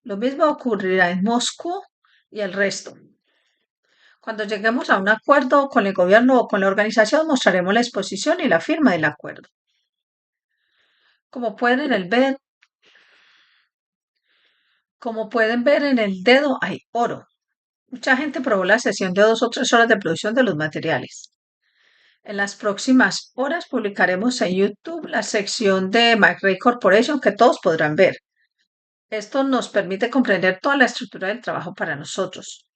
Lo mismo ocurrirá en Moscú y el resto. Cuando lleguemos a un acuerdo con el gobierno o con la organización, mostraremos la exposición y la firma del acuerdo. Como pueden, como pueden ver en el dedo hay oro. Mucha gente probó la sesión de 2 o 3 horas de producción de los materiales. En las próximas horas publicaremos en YouTube la sección de McRae Corporation que todos podrán ver. Esto nos permite comprender toda la estructura del trabajo para nosotros.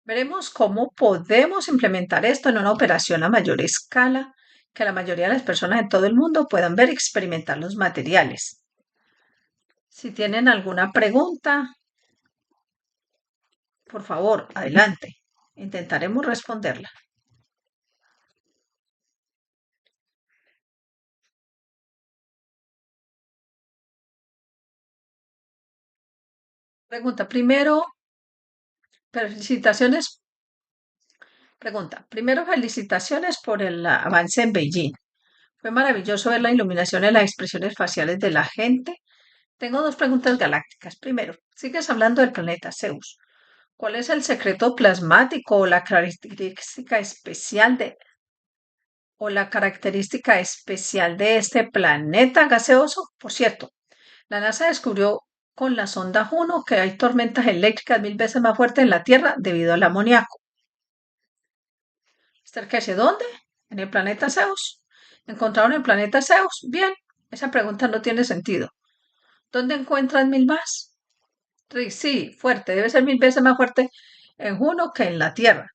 Veremos cómo podemos implementar esto en una operación a mayor escala, que la mayoría de las personas en todo el mundo puedan ver y experimentar los materiales. Si tienen alguna pregunta, por favor, adelante. Intentaremos responderla. Pregunta, primero, felicitaciones. Pregunta, primero, felicitaciones por el avance en Beijing. Fue maravilloso ver la iluminación y las expresiones faciales de la gente. Tengo 2 preguntas galácticas. Primero, sigues hablando del planeta Zeus. ¿Cuál es el secreto plasmático o la característica especial de este planeta gaseoso? Por cierto, la NASA descubrió con la sonda Juno que hay tormentas eléctricas 1000 veces más fuertes en la Tierra debido al amoníaco. Mr. ¿Dónde? En el planeta Zeus. ¿Encontraron el planeta Zeus? Bien, esa pregunta no tiene sentido. ¿Dónde encuentran 1000 más? Sí, fuerte, debe ser 1000 veces más fuerte en Juno que en la Tierra.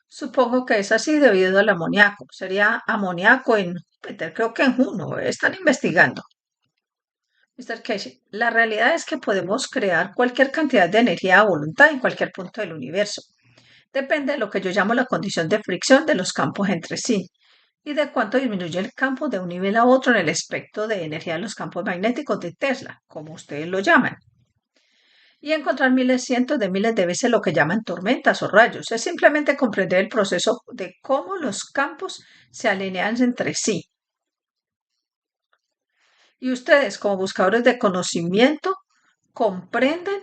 Supongo que es así debido al amoníaco. Sería amoníaco en Júpiter, creo que en Juno. Están investigando. Mr. Casey, la realidad es que podemos crear cualquier cantidad de energía a voluntad en cualquier punto del universo. Depende de lo que yo llamo la condición de fricción de los campos entre sí y de cuánto disminuye el campo de un nivel a otro en el espectro de energía de los campos magnéticos de Tesla, como ustedes lo llaman. Y encontrar miles, cientos de miles de veces lo que llaman tormentas o rayos. Es simplemente comprender el proceso de cómo los campos se alinean entre sí. Y ustedes, como buscadores de conocimiento, comprenden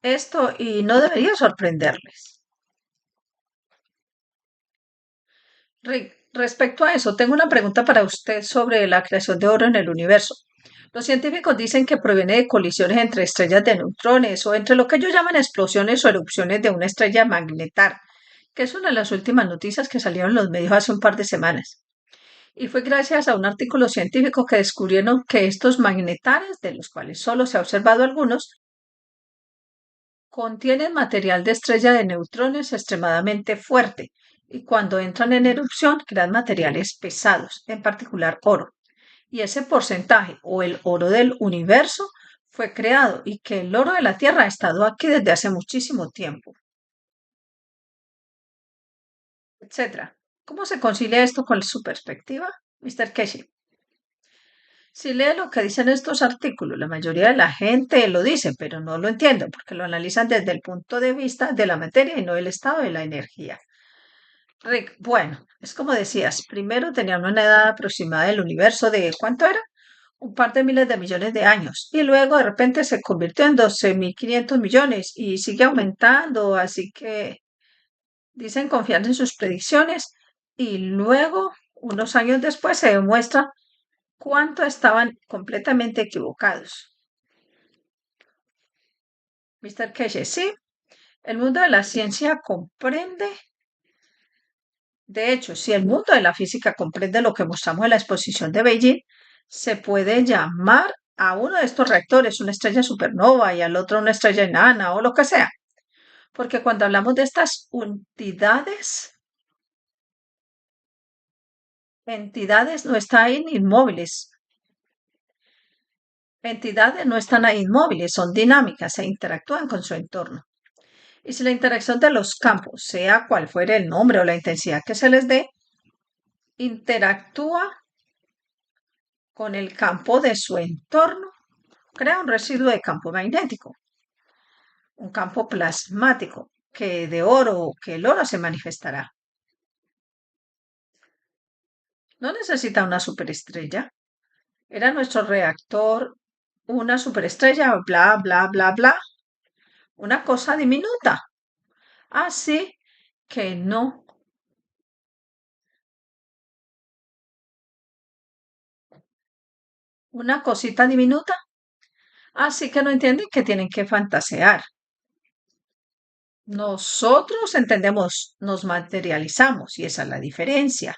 esto y no debería sorprenderles. Rick, respecto a eso, tengo una pregunta para usted sobre la creación de oro en el universo. Los científicos dicen que proviene de colisiones entre estrellas de neutrones o entre lo que ellos llaman explosiones o erupciones de una estrella magnetar, que es una de las últimas noticias que salieron en los medios hace un par de semanas. Y fue gracias a un artículo científico que descubrieron que estos magnetares, de los cuales solo se ha observado algunos, contienen material de estrella de neutrones extremadamente fuerte y cuando entran en erupción crean materiales pesados, en particular oro. Y ese porcentaje o el oro del universo fue creado y que el oro de la Tierra ha estado aquí desde hace muchísimo tiempo, etcétera. ¿Cómo se concilia esto con su perspectiva, Mr. Casey? Si lee lo que dicen estos artículos, la mayoría de la gente lo dice, pero no lo entiende porque lo analizan desde el punto de vista de la materia y no del estado de la energía. Rick, bueno, es como decías, primero tenían una edad aproximada del universo de, ¿cuánto era? Un par de miles de millones de años y luego de repente se convirtió en 12.500 millones y sigue aumentando, así que dicen confiar en sus predicciones y luego, unos años después, se demuestra cuánto estaban completamente equivocados. Mr. Keshe, sí, el mundo de la ciencia comprende, de hecho, si el mundo de la física comprende lo que mostramos en la exposición de Beijing, se puede llamar a uno de estos reactores una estrella supernova y al otro una estrella enana o lo que sea. Porque cuando hablamos de estas entidades no están inmóviles. Entidades no están ahí inmóviles, son dinámicas e interactúan con su entorno. Y si la interacción de los campos, sea cual fuere el nombre o la intensidad que se les dé, interactúa con el campo de su entorno, crea un residuo de campo magnético, un campo plasmático, que de oro, que el oro se manifestará. No necesita una superestrella. Era nuestro reactor una superestrella, bla, bla, bla, bla. Una cosa diminuta. Así que no. Una cosita diminuta. Así que no entienden que tienen que fantasear. Nosotros entendemos, nos materializamos y esa es la diferencia.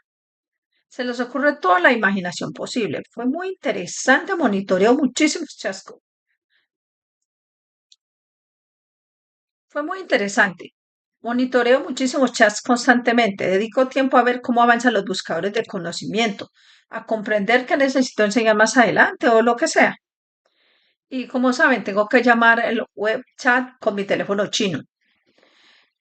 Se les ocurre toda la imaginación posible. Fue muy interesante, monitoreó muchísimos chascos. Fue muy interesante. Monitoreo muchísimos chats constantemente. Dedico tiempo a ver cómo avanzan los buscadores de conocimiento, a comprender qué necesito enseñar más adelante o lo que sea. Y como saben, tengo que llamar el web chat con mi teléfono chino.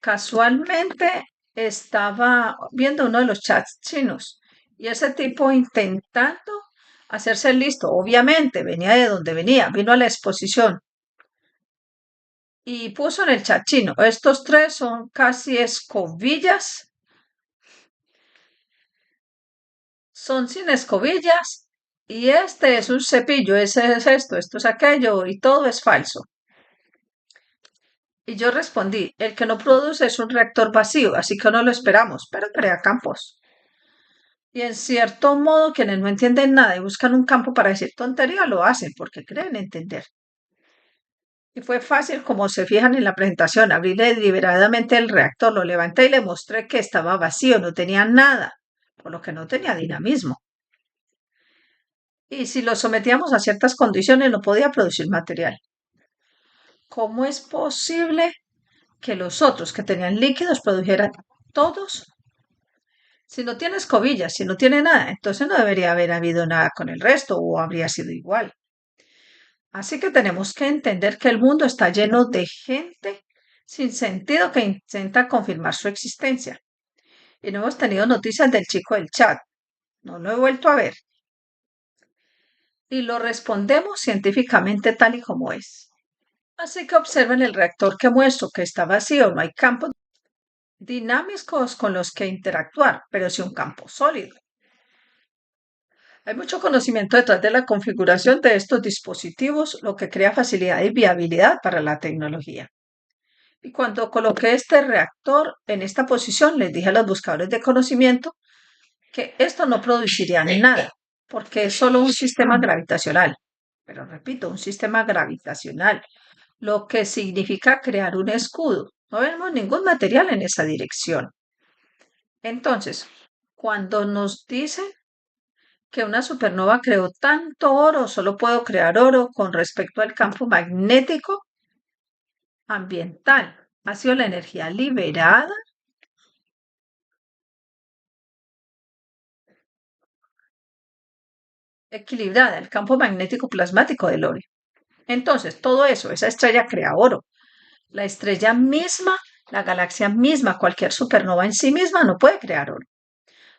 Casualmente estaba viendo uno de los chats chinos y ese tipo intentando hacerse listo. Obviamente venía de donde venía, vino a la exposición y puso en el chat chino, estos tres son casi escobillas, son sin escobillas y este es un cepillo, ese es esto es aquello y todo es falso. Y yo respondí, el que no produce es un reactor vacío, así que no lo esperamos, pero crea campos. Y en cierto modo, quienes no entienden nada y buscan un campo para decir tontería, lo hacen porque creen entender. Y fue fácil, como se fijan en la presentación, abrí deliberadamente el reactor, lo levanté y le mostré que estaba vacío, no tenía nada, por lo que no tenía dinamismo. Y si lo sometíamos a ciertas condiciones, no podía producir material. ¿Cómo es posible que los otros que tenían líquidos produjeran todos? Si no tiene escobillas, si no tiene nada, entonces no debería haber habido nada con el resto o habría sido igual. Así que tenemos que entender que el mundo está lleno de gente sin sentido que intenta confirmar su existencia. Y no hemos tenido noticias del chico del chat. No lo he vuelto a ver. Y lo respondemos científicamente tal y como es. Así que observen el reactor que muestro, que está vacío, no hay campos dinámicos con los que interactuar, pero sí un campo sólido. Hay mucho conocimiento detrás de la configuración de estos dispositivos, lo que crea facilidad y viabilidad para la tecnología. Y cuando coloqué este reactor en esta posición, les dije a los buscadores de conocimiento que esto no produciría nada, porque es solo un sistema gravitacional. Pero repito, un sistema gravitacional, lo que significa crear un escudo. No vemos ningún material en esa dirección. Entonces, cuando nos dicen que una supernova creó tanto oro, solo puedo crear oro con respecto al campo magnético ambiental. Ha sido la energía liberada, equilibrada, el campo magnético plasmático del oro. Entonces, todo eso, esa estrella crea oro. La estrella misma, la galaxia misma, cualquier supernova en sí misma no puede crear oro.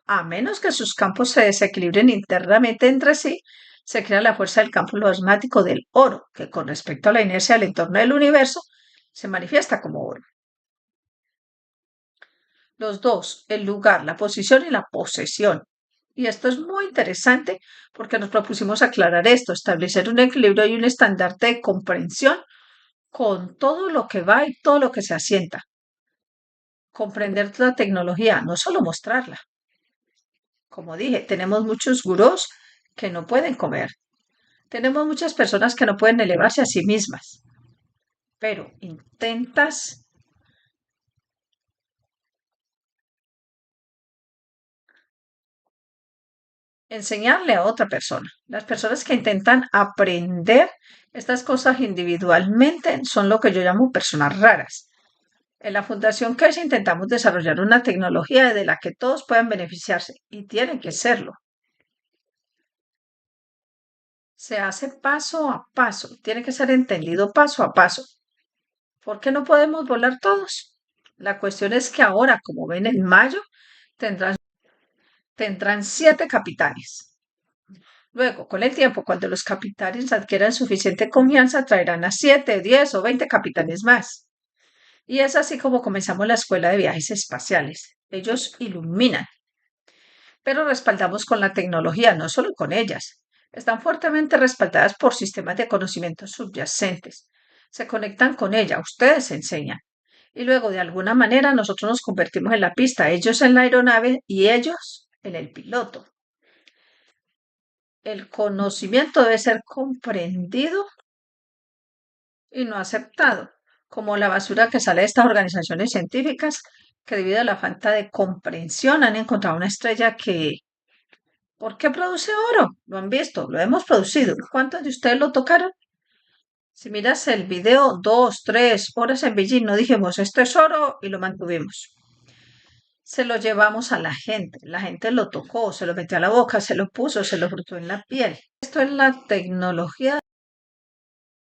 A menos que sus campos se desequilibren internamente entre sí, se crea la fuerza del campo plasmático del oro, que con respecto a la inercia del entorno del universo se manifiesta como oro. Los dos, el lugar, la posición y la posesión. Y esto es muy interesante porque nos propusimos aclarar esto, establecer un equilibrio y un estandarte de comprensión con todo lo que va y todo lo que se asienta. Comprender la tecnología, no solo mostrarla. Como dije, tenemos muchos gurús que no pueden comer. Tenemos muchas personas que no pueden elevarse a sí mismas. Pero intentas enseñarle a otra persona. Las personas que intentan aprender estas cosas individualmente son lo que yo llamo personas raras. En la Fundación CARES intentamos desarrollar una tecnología de la que todos puedan beneficiarse y tienen que serlo. Se hace paso a paso, tiene que ser entendido paso a paso. ¿Por qué no podemos volar todos? La cuestión es que ahora, como ven en mayo, tendrán, tendrán 7 capitanes. Luego, con el tiempo, cuando los capitanes adquieran suficiente confianza, traerán a 7, 10 o 20 capitanes más. Y es así como comenzamos la escuela de viajes espaciales. Ellos iluminan, pero respaldamos con la tecnología, no solo con ellas. Están fuertemente respaldadas por sistemas de conocimientos subyacentes. Se conectan con ella, ustedes enseñan. Y luego, de alguna manera, nosotros nos convertimos en la pista, ellos en la aeronave y ellos en el piloto. El conocimiento debe ser comprendido y no aceptado, como la basura que sale de estas organizaciones científicas que debido a la falta de comprensión han encontrado una estrella que, ¿por qué produce oro? Lo han visto, lo hemos producido. ¿Cuántos de ustedes lo tocaron? Si miras el video 2, 3 horas en Beijing, no dijimos esto es oro y lo mantuvimos. Se lo llevamos a la gente lo tocó, se lo metió a la boca, se lo puso, se lo frotó en la piel. Esto es la tecnología.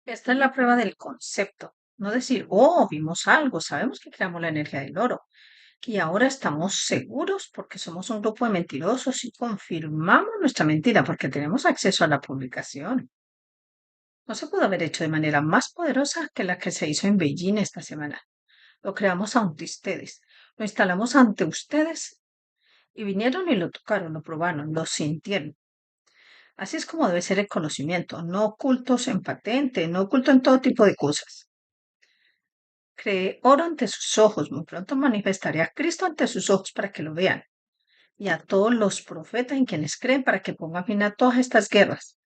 Esta es la prueba del concepto. No decir, oh, vimos algo, sabemos que creamos la energía del oro. Y ahora estamos seguros porque somos un grupo de mentirosos y confirmamos nuestra mentira porque tenemos acceso a la publicación. No se pudo haber hecho de manera más poderosa que la que se hizo en Beijing esta semana. Lo creamos ante ustedes, lo instalamos ante ustedes y vinieron y lo tocaron, lo probaron, lo sintieron. Así es como debe ser el conocimiento, no ocultos en patente, no oculto en todo tipo de cosas. Creé oro ante sus ojos, muy pronto manifestaré a Cristo ante sus ojos para que lo vean, y a todos los profetas en quienes creen para que pongan fin a todas estas guerras,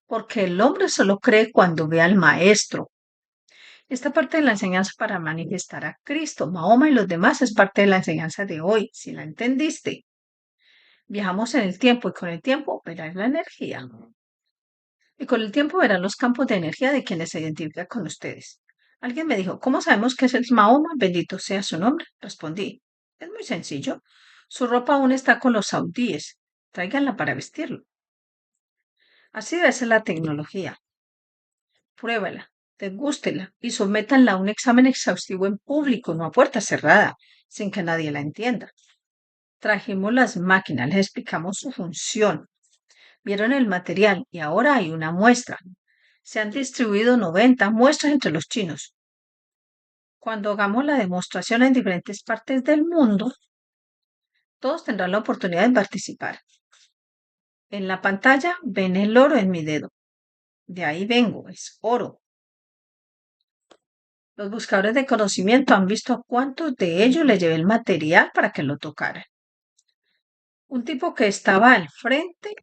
porque el hombre solo cree cuando ve al Maestro. Esta parte de la enseñanza para manifestar a Cristo, Mahoma y los demás es parte de la enseñanza de hoy, si la entendiste. Viajamos en el tiempo y con el tiempo verás la energía. Y con el tiempo verán los campos de energía de quienes se identifican con ustedes. Alguien me dijo, ¿cómo sabemos que es el Mahoma? Bendito sea su nombre. Respondí, es muy sencillo. Su ropa aún está con los saudíes. Tráiganla para vestirlo. Así debe ser la tecnología. Pruébala, degústela y sométanla a un examen exhaustivo en público, no a puerta cerrada, sin que nadie la entienda. Trajimos las máquinas, les explicamos su función. Vieron el material y ahora hay una muestra. Se han distribuido 90 muestras entre los chinos. Cuando hagamos la demostración en diferentes partes del mundo, todos tendrán la oportunidad de participar. En la pantalla ven el oro en mi dedo. De ahí vengo, es oro. Los buscadores de conocimiento han visto a cuántos de ellos les llevé el material para que lo tocaran. Un tipo que estaba al frente,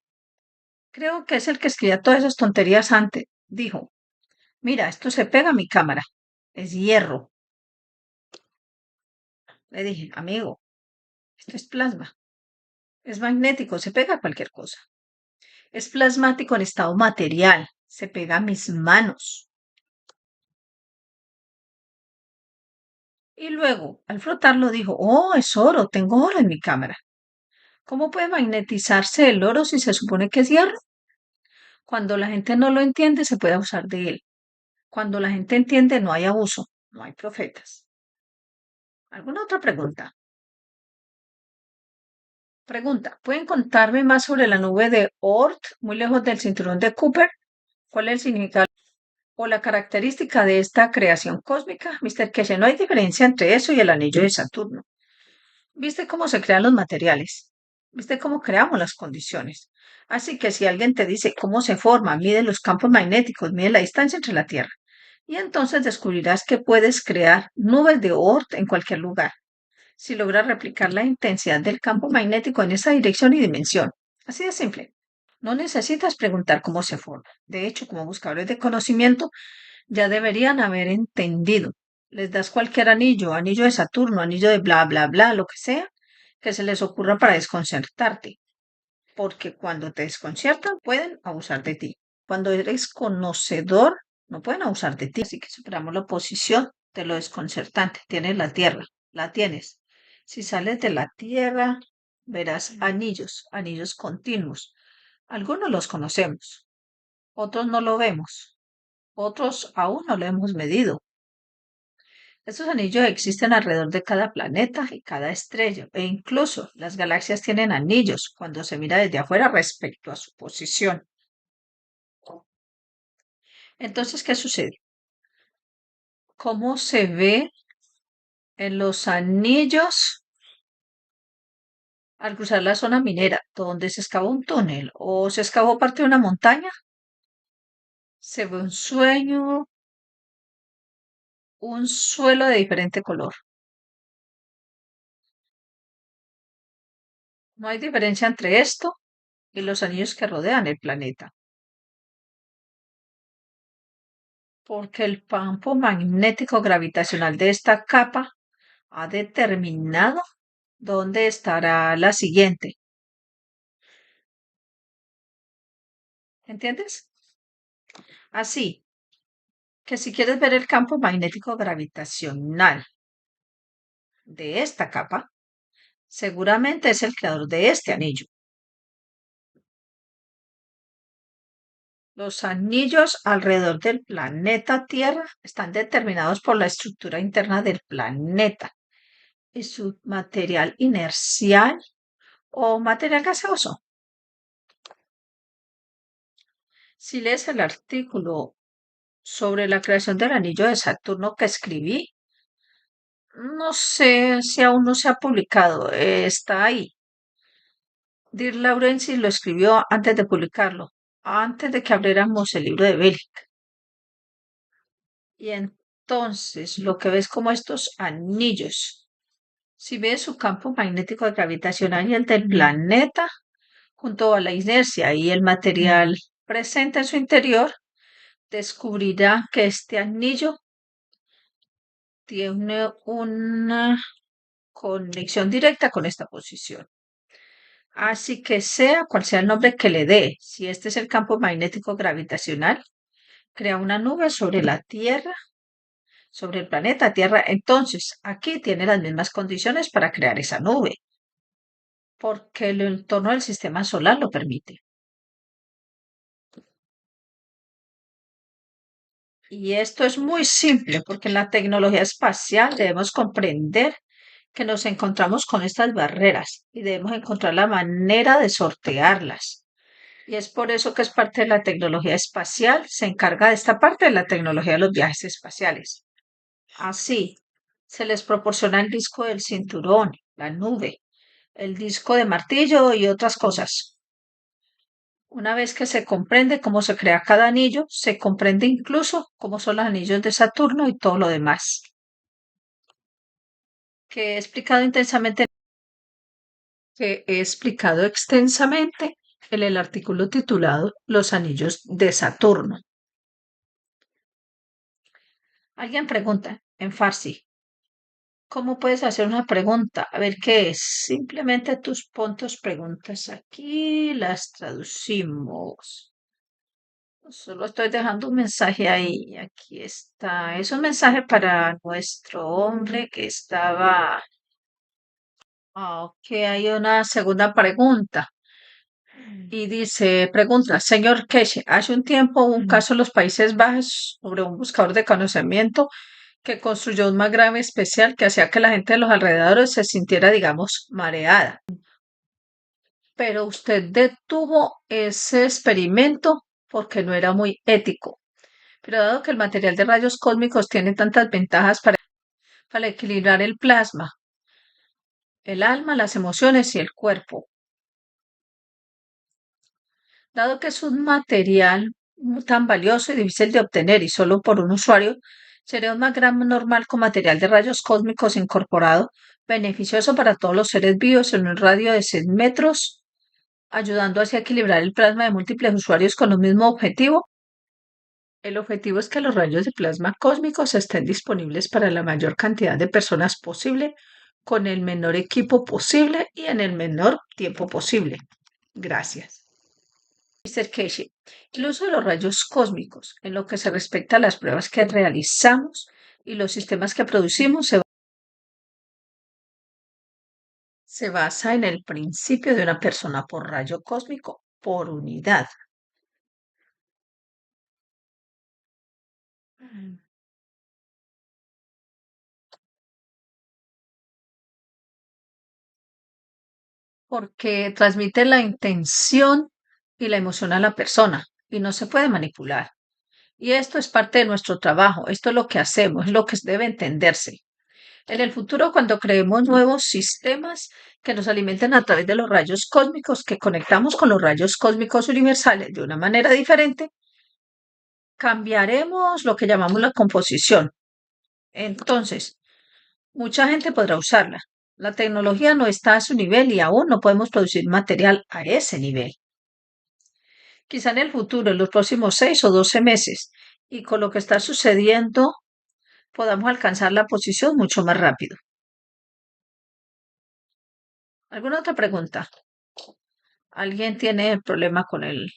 creo que es el que escribía todas esas tonterías antes, dijo, mira, esto se pega a mi cámara, es hierro. Le dije, amigo, esto es plasma, es magnético, se pega a cualquier cosa. Es plasmático en estado material, se pega a mis manos. Y luego, al frotarlo, dijo, oh, es oro, tengo oro en mi cámara. ¿Cómo puede magnetizarse el oro si se supone que es hierro? Cuando la gente no lo entiende, se puede abusar de él. Cuando la gente entiende, no hay abuso, no hay profetas. ¿Alguna otra pregunta? Pregunta, ¿pueden contarme más sobre la nube de Oort, muy lejos del cinturón de Cooper? ¿Cuál es el significado o la característica de esta creación cósmica? Mr. Keshe, no hay diferencia entre eso y el anillo de Saturno. ¿Viste cómo se crean los materiales? ¿Viste cómo creamos las condiciones? Así que si alguien te dice cómo se forma, mide los campos magnéticos, mide la distancia entre la Tierra, y entonces descubrirás que puedes crear nubes de Oort en cualquier lugar, si logras replicar la intensidad del campo magnético en esa dirección y dimensión. Así de simple. No necesitas preguntar cómo se forma. De hecho, como buscadores de conocimiento, ya deberían haber entendido. Les das cualquier anillo, anillo de Saturno, anillo de bla, bla, bla, lo que sea, que se les ocurra para desconcertarte. Porque cuando te desconciertan, pueden abusar de ti. Cuando eres conocedor, no pueden abusar de ti. Así que superamos la oposición de lo desconcertante. Tienes la Tierra, la tienes. Si sales de la Tierra, verás anillos, anillos continuos. Algunos los conocemos, otros no lo vemos, otros aún no lo hemos medido. Estos anillos existen alrededor de cada planeta y cada estrella, e incluso las galaxias tienen anillos cuando se mira desde afuera respecto a su posición. Entonces, ¿qué sucede? ¿Cómo se ve en los anillos al cruzar la zona minera, donde se excavó un túnel o se excavó parte de una montaña? Se ve un suelo de diferente color. No hay diferencia entre esto y los anillos que rodean el planeta, porque el campo magnético gravitacional de esta capa ha determinado dónde estará la siguiente. ¿Entiendes? Así que si quieres ver el campo magnético gravitacional de esta capa, seguramente es el creador de este anillo. Los anillos alrededor del planeta Tierra están determinados por la estructura interna del planeta y su material inercial o material gaseoso. Si lees el artículo sobre la creación del anillo de Saturno que escribí, no sé si aún no se ha publicado, está ahí. Dirk Lawrence lo escribió antes de publicarlo, antes de que abriéramos el libro de Bélgica. Y entonces lo que ves como estos anillos, si ves su campo magnético gravitacional y el del planeta, junto a la inercia y el material presente en su interior, descubrirá que este anillo tiene una conexión directa con esta posición. Así que sea cual sea el nombre que le dé, si este es el campo magnético gravitacional, crea una nube sobre la Tierra, sobre el planeta Tierra. Entonces, aquí tiene las mismas condiciones para crear esa nube, porque el entorno del sistema solar lo permite. Y esto es muy simple, porque en la tecnología espacial debemos comprender que nos encontramos con estas barreras y debemos encontrar la manera de sortearlas. Y es por eso que es parte de la tecnología espacial, se encarga de esta parte de la tecnología de los viajes espaciales. Así, se les proporciona el disco del cinturón, la nube, el disco de martillo y otras cosas. Una vez que se comprende cómo se crea cada anillo, se comprende incluso cómo son los anillos de Saturno y todo lo demás, que he explicado intensamente que he explicado extensamente en el artículo titulado Los anillos de Saturno. Alguien pregunta en Farsi, ¿cómo puedes hacer una pregunta? A ver qué es. Simplemente tus pon tus preguntas aquí, las traducimos. Solo estoy dejando un mensaje ahí. Aquí está. Es un mensaje para nuestro hombre que estaba. Ok, hay una segunda pregunta. Y dice, pregunta, señor Keshe, hace un tiempo hubo un caso en los Países Bajos sobre un buscador de conocimiento que construyó un grave especial que hacía que la gente de los alrededores se sintiera, digamos, mareada. Pero usted detuvo ese experimento porque no era muy ético. Pero dado que el material de rayos cósmicos tiene tantas ventajas para equilibrar el plasma, el alma, las emociones y el cuerpo, dado que es un material tan valioso y difícil de obtener y solo por un usuario, sería un magma normal con material de rayos cósmicos incorporado, beneficioso para todos los seres vivos en un radio de 6 metros, ayudando así a equilibrar el plasma de múltiples usuarios con un mismo objetivo. El objetivo es que los rayos de plasma cósmicos estén disponibles para la mayor cantidad de personas posible, con el menor equipo posible y en el menor tiempo posible. Gracias. Mr. Casey, el uso de los rayos cósmicos en lo que se respecta a las pruebas que realizamos y los sistemas que producimos se basa en el principio de una persona por rayo cósmico por unidad. Porque transmite la intención y la emoción a la persona y no se puede manipular. Y esto es parte de nuestro trabajo, esto es lo que hacemos, es lo que debe entenderse. En el futuro, cuando creemos nuevos sistemas que nos alimenten a través de los rayos cósmicos, que conectamos con los rayos cósmicos universales de una manera diferente, cambiaremos lo que llamamos la composición. Entonces, mucha gente podrá usarla. La tecnología no está a su nivel y aún no podemos producir material a ese nivel. Quizá en el futuro, en los próximos 6 o 12 meses, y con lo que está sucediendo, podamos alcanzar la posición mucho más rápido. ¿Alguna otra pregunta? ¿Alguien tiene problema con el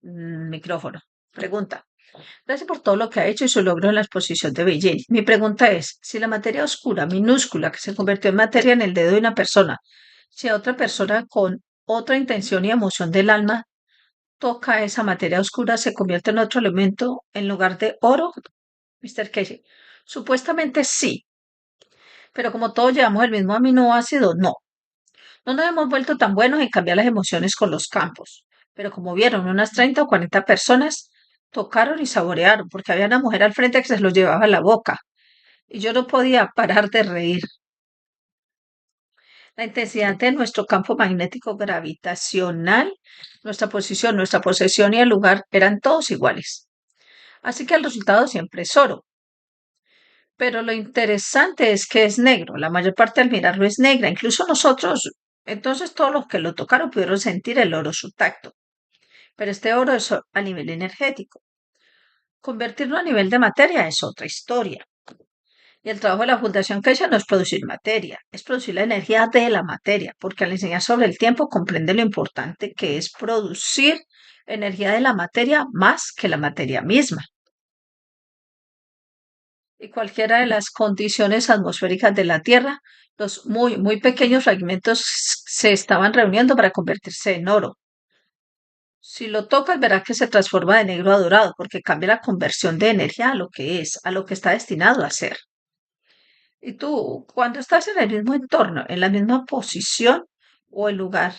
micrófono? Pregunta. Gracias por todo lo que ha hecho y su logro en la exposición de Beijing. Mi pregunta es, si la materia oscura, minúscula, que se convirtió en materia en el dedo de una persona, si a otra persona con otra intención y emoción del alma toca esa materia oscura, se convierte en otro elemento en lugar de oro, Mr. Casey. Supuestamente sí, pero como todos llevamos el mismo aminoácido, no. No nos hemos vuelto tan buenos en cambiar las emociones con los campos, pero como vieron, unas 30 o 40 personas tocaron y saborearon, porque había una mujer al frente que se los llevaba a la boca, y yo no podía parar de reír. La intensidad de nuestro campo magnético gravitacional, nuestra posición, nuestra posesión y el lugar eran todos iguales. Así que el resultado siempre es oro. Pero lo interesante es que es negro. La mayor parte al mirarlo es negra. Incluso nosotros, entonces todos los que lo tocaron pudieron sentir el oro, su tacto. Pero este oro es a nivel energético. Convertirlo a nivel de materia es otra historia. Y el trabajo de la Fundación Keshe no es producir materia, es producir la energía de la materia, porque al enseñar sobre el tiempo comprende lo importante que es producir energía de la materia más que la materia misma. Y cualquiera de las condiciones atmosféricas de la Tierra, los muy pequeños fragmentos se estaban reuniendo para convertirse en oro. Si lo tocas, verás que se transforma de negro a dorado, porque cambia la conversión de energía a lo que es, a lo que está destinado a ser. Y tú, cuando estás en el mismo entorno, en la misma posición o el lugar,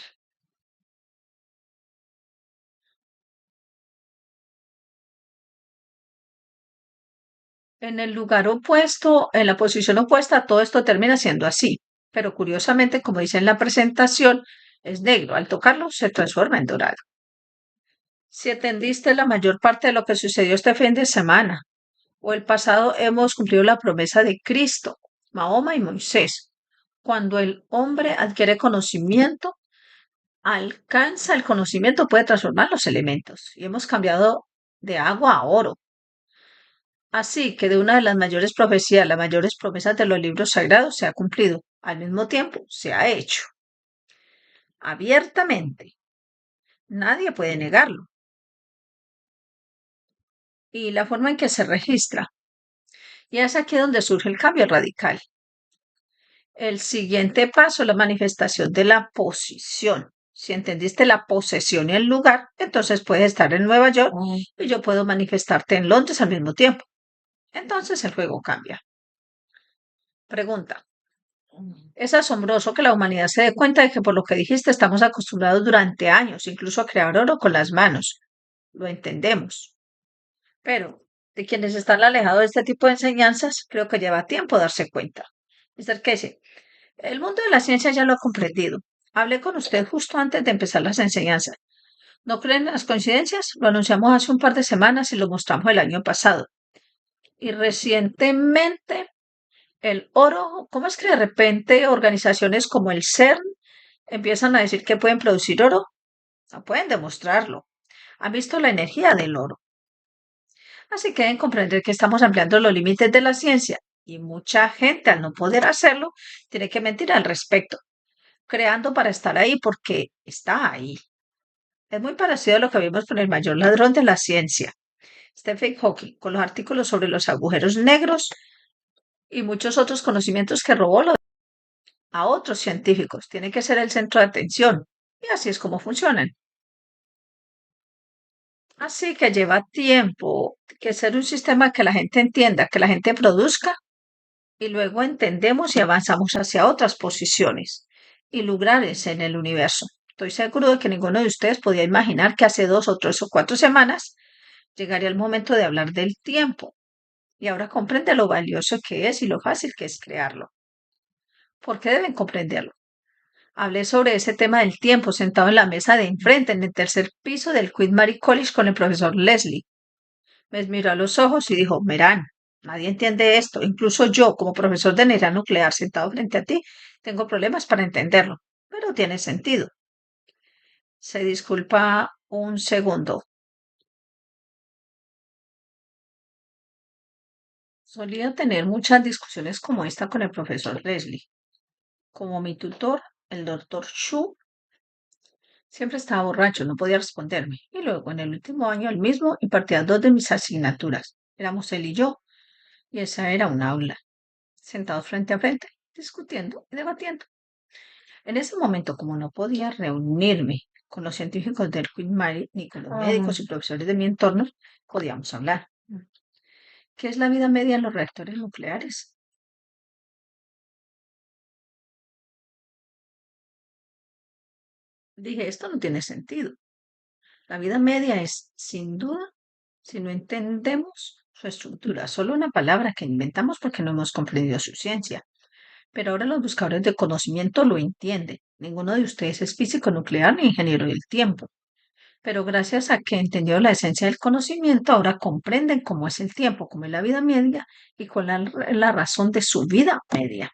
en el lugar opuesto, en la posición opuesta, todo esto termina siendo así. Pero curiosamente, como dice en la presentación, es negro. Al tocarlo, se transforma en dorado. Si atendiste la mayor parte de lo que sucedió este fin de semana o el pasado, hemos cumplido la promesa de Cristo, Mahoma y Moisés. Cuando el hombre adquiere conocimiento, alcanza el conocimiento, puede transformar los elementos. Y hemos cambiado de agua a oro. Así que de una de las mayores profecías, las mayores promesas de los libros sagrados se ha cumplido. Al mismo tiempo, se ha hecho abiertamente. Nadie puede negarlo. Y la forma en que se registra. Y es aquí donde surge el cambio radical. El siguiente paso es la manifestación de la posición. Si entendiste la posesión y el lugar, entonces puedes estar en Nueva York y yo puedo manifestarte en Londres al mismo tiempo. Entonces el juego cambia. Pregunta. Es asombroso que la humanidad se dé cuenta de que por lo que dijiste estamos acostumbrados durante años, incluso a crear oro con las manos. Lo entendemos. Pero de quienes están alejados de este tipo de enseñanzas, creo que lleva tiempo darse cuenta. Mr. Casey, el mundo de la ciencia ya lo ha comprendido. Hablé con usted justo antes de empezar las enseñanzas. ¿No creen en las coincidencias? Lo anunciamos hace un par de semanas y lo mostramos el año pasado. Y recientemente el oro, ¿cómo es que de repente organizaciones como el CERN empiezan a decir que pueden producir oro? No pueden demostrarlo. Han visto la energía del oro. Así que deben comprender que estamos ampliando los límites de la ciencia y mucha gente al no poder hacerlo tiene que mentir al respecto, creando para estar ahí porque está ahí. Es muy parecido a lo que vimos con el mayor ladrón de la ciencia, Stephen Hawking, con los artículos sobre los agujeros negros y muchos otros conocimientos que robó a otros científicos. Tiene que ser el centro de atención. Y así es como funcionan. Así que lleva tiempo que ser un sistema que la gente entienda, que la gente produzca y luego entendemos y avanzamos hacia otras posiciones y lugares en el universo. Estoy seguro de que ninguno de ustedes podía imaginar que hace 2 o 3 o 4 semanas llegaría el momento de hablar del tiempo y ahora comprende lo valioso que es y lo fácil que es crearlo. ¿Por qué deben comprenderlo? Hablé sobre ese tema del tiempo sentado en la mesa de enfrente en el tercer piso del Queen Mary College con el profesor Leslie. Me miró a los ojos y dijo, Merán, nadie entiende esto. Incluso yo, como profesor de energía nuclear sentado frente a ti, tengo problemas para entenderlo. Pero tiene sentido. Se disculpa un segundo. Solía tener muchas discusiones como esta con el profesor Leslie. Como mi tutor, el doctor Shu, siempre estaba borracho, no podía responderme. Y luego, en el último año, él mismo impartía 2 de mis asignaturas. Éramos él y yo, y esa era un aula, sentados frente a frente, discutiendo y debatiendo. En ese momento, como no podía reunirme con los científicos del Queen Mary ni con los médicos y profesores de mi entorno, podíamos hablar. ¿Qué es la vida media en los reactores nucleares? Dije, esto no tiene sentido. La vida media es, sin duda, si no entendemos su estructura, solo una palabra que inventamos porque no hemos comprendido su ciencia. Pero ahora los buscadores de conocimiento lo entienden. Ninguno de ustedes es físico nuclear ni ingeniero del tiempo. Pero gracias a que entendieron la esencia del conocimiento, ahora comprenden cómo es el tiempo, cómo es la vida media y cuál es la razón de su vida media.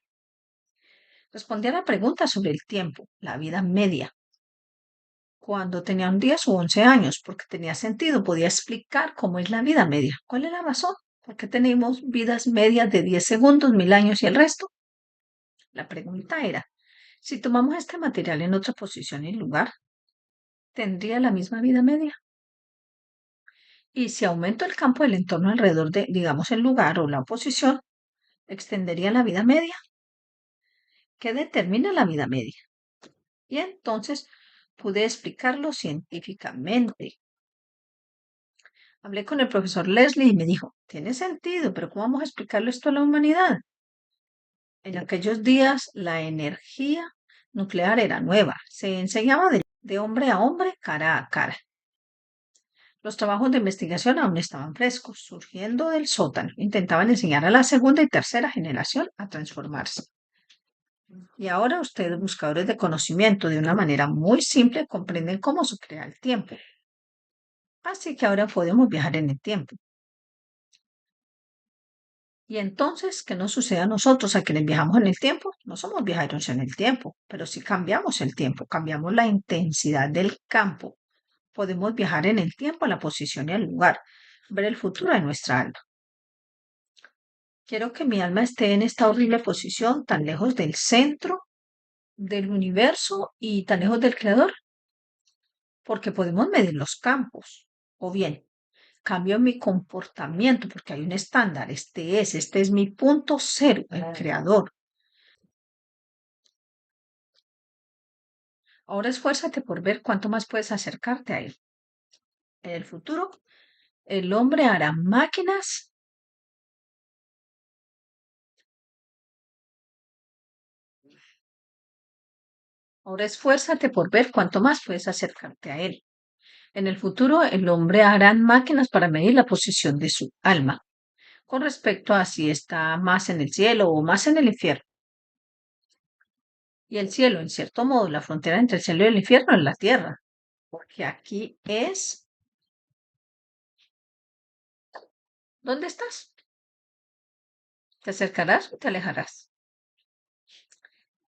Respondí a la pregunta sobre el tiempo, la vida media. Cuando tenía 10 u 11 años, porque tenía sentido, podía explicar cómo es la vida media. ¿Cuál es la razón? ¿Por qué tenemos vidas medias de 10 segundos, 1000 años y el resto? La pregunta era, si tomamos este material en otra posición y lugar, ¿tendría la misma vida media? Y si aumento el campo del entorno alrededor de, digamos, el lugar o la posición, ¿extendería la vida media? ¿Qué determina la vida media? Y entonces pude explicarlo científicamente. Hablé con el profesor Leslie y me dijo, tiene sentido, pero ¿cómo vamos a explicarlo esto a la humanidad? En aquellos días la energía nuclear era nueva, se enseñaba de hombre a hombre, cara a cara. Los trabajos de investigación aún estaban frescos, surgiendo del sótano. Intentaban enseñar a la segunda y tercera generación a transformarse. Y ahora ustedes, buscadores de conocimiento, de una manera muy simple, comprenden cómo se crea el tiempo. Así que ahora podemos viajar en el tiempo. Y entonces, ¿qué nos sucede a nosotros, a quienes viajamos en el tiempo? No somos viajeros en el tiempo, pero sí cambiamos el tiempo, cambiamos la intensidad del campo. Podemos viajar en el tiempo, a la posición y al lugar, ver el futuro de nuestra alma. Quiero que mi alma esté en esta horrible posición, tan lejos del centro del universo y tan lejos del creador, porque podemos medir los campos. O bien, cambio mi comportamiento, porque hay un estándar, este es mi punto cero, el creador. Ahora esfuérzate por ver cuánto más puedes acercarte a él. En el futuro, el hombre hará máquinas. Ahora esfuérzate por ver cuánto más puedes acercarte a él. En el futuro, el hombre hará máquinas para medir la posición de su alma con respecto a si está más en el cielo o más en el infierno. Y el cielo, en cierto modo, la frontera entre el cielo y el infierno es la tierra, porque aquí es. ¿Dónde estás? ¿Te acercarás o te alejarás?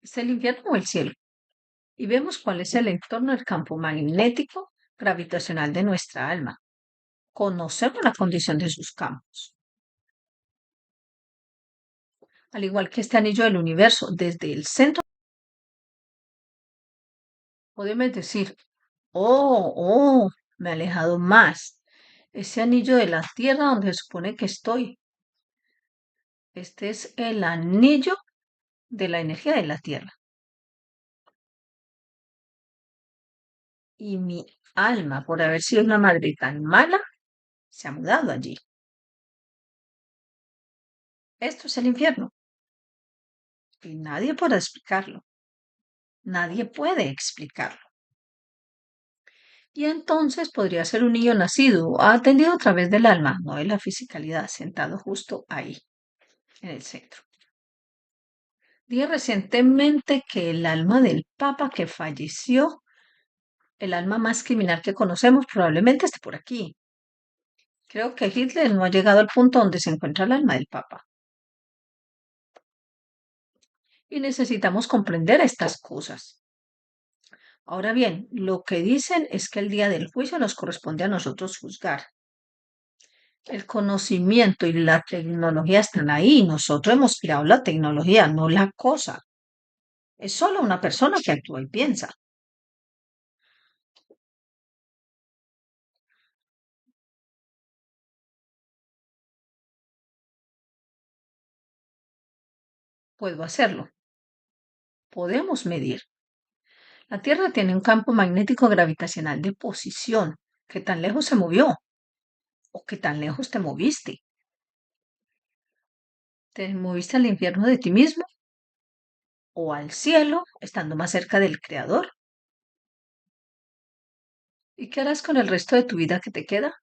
¿Es el infierno o el cielo? Y vemos cuál es el entorno del campo magnético gravitacional de nuestra alma. Conocemos la condición de sus campos. Al igual que este anillo del universo, desde el centro podemos decir, me he alejado más. Ese anillo de la Tierra donde se supone que estoy. Este es el anillo de la energía de la Tierra. Y mi alma, por haber sido una madre tan mala, se ha mudado allí. Esto es el infierno. Y nadie podrá explicarlo. Nadie puede explicarlo. Y entonces podría ser un niño nacido, atendido a través del alma, no de la fisicalidad, sentado justo ahí, en el centro. Dije recientemente que el alma del Papa que falleció, el alma más criminal que conocemos, probablemente esté por aquí. Creo que Hitler no ha llegado al punto donde se encuentra el alma del Papa. Y necesitamos comprender estas cosas. Ahora bien, lo que dicen es que el día del juicio nos corresponde a nosotros juzgar. El conocimiento y la tecnología están ahí. Nosotros hemos creado la tecnología, no la cosa. Es solo una persona que actúa y piensa. Puedo hacerlo. Podemos medir. La Tierra tiene un campo magnético gravitacional de posición. ¿Qué tan lejos se movió? ¿O qué tan lejos te moviste? ¿Te moviste al infierno de ti mismo? ¿O al cielo, estando más cerca del Creador? ¿Y qué harás con el resto de tu vida que te queda?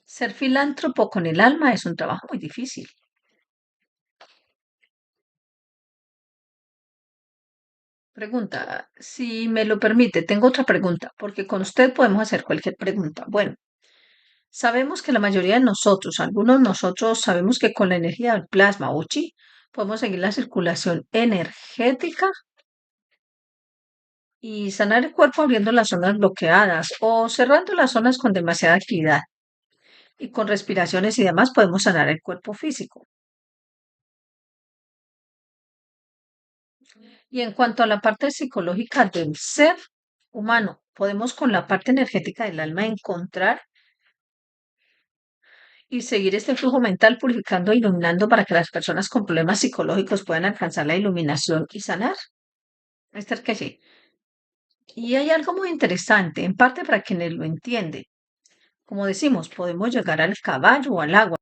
Ser filántropo con el alma es un trabajo muy difícil. Pregunta, si me lo permite, tengo otra pregunta, porque con usted podemos hacer cualquier pregunta. Bueno, sabemos que la mayoría de nosotros, algunos de nosotros, sabemos que con la energía del plasma o chi podemos seguir la circulación energética y sanar el cuerpo abriendo las zonas bloqueadas o cerrando las zonas con demasiada actividad. Y con respiraciones y demás podemos sanar el cuerpo físico. Y en cuanto a la parte psicológica del ser humano, podemos con la parte energética del alma encontrar y seguir este flujo mental purificando e iluminando para que las personas con problemas psicológicos puedan alcanzar la iluminación y sanar. Esther, que sí. Y hay algo muy interesante, en parte para quienes lo entienden. Como decimos, podemos llegar al caballo o al agua,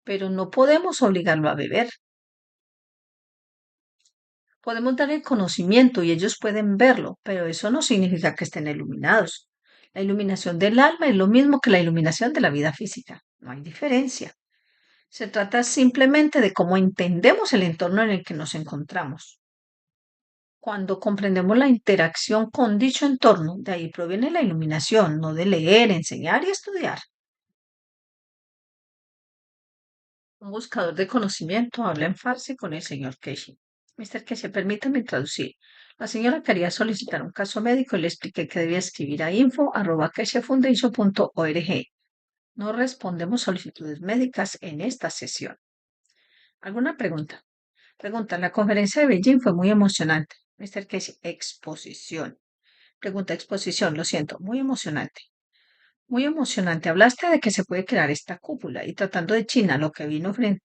pero no podemos obligarlo a beber. Podemos dar el conocimiento y ellos pueden verlo, pero eso no significa que estén iluminados. La iluminación del alma es lo mismo que la iluminación de la vida física. No hay diferencia. Se trata simplemente de cómo entendemos el entorno en el que nos encontramos. Cuando comprendemos la interacción con dicho entorno, de ahí proviene la iluminación, no de leer, enseñar y estudiar. Un buscador de conocimiento habla en farsi con el señor Casey. Mister Casey, permítame traducir. La señora quería solicitar un caso médico y le expliqué que debía escribir a info@caseyfoundation.org. No respondemos solicitudes médicas en esta sesión. ¿Alguna pregunta? Pregunta, la conferencia de Beijing fue muy emocionante. Mister Casey, exposición. Pregunta, exposición, lo siento, muy emocionante. Muy emocionante. Hablaste de que se puede crear esta cúpula y tratando de China, lo que vino frente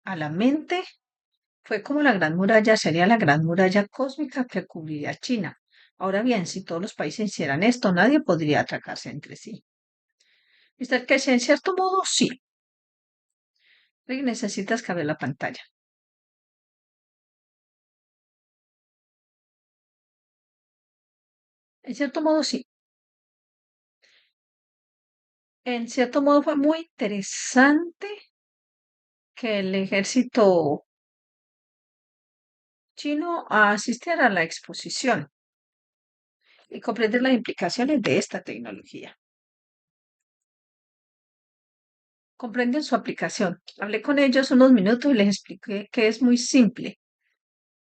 a la mente fue como la Gran Muralla sería la Gran Muralla cósmica que cubriría China. Ahora bien, si todos los países hicieran esto, nadie podría atracarse entre sí. Mister Casey, en cierto modo, sí. Rick, necesitas que abra la pantalla. En cierto modo, sí. En cierto modo fue muy interesante que el ejército chino asistiera a la exposición y comprender las implicaciones de esta tecnología. Comprenden su aplicación. Hablé con ellos unos minutos y les expliqué que es muy simple.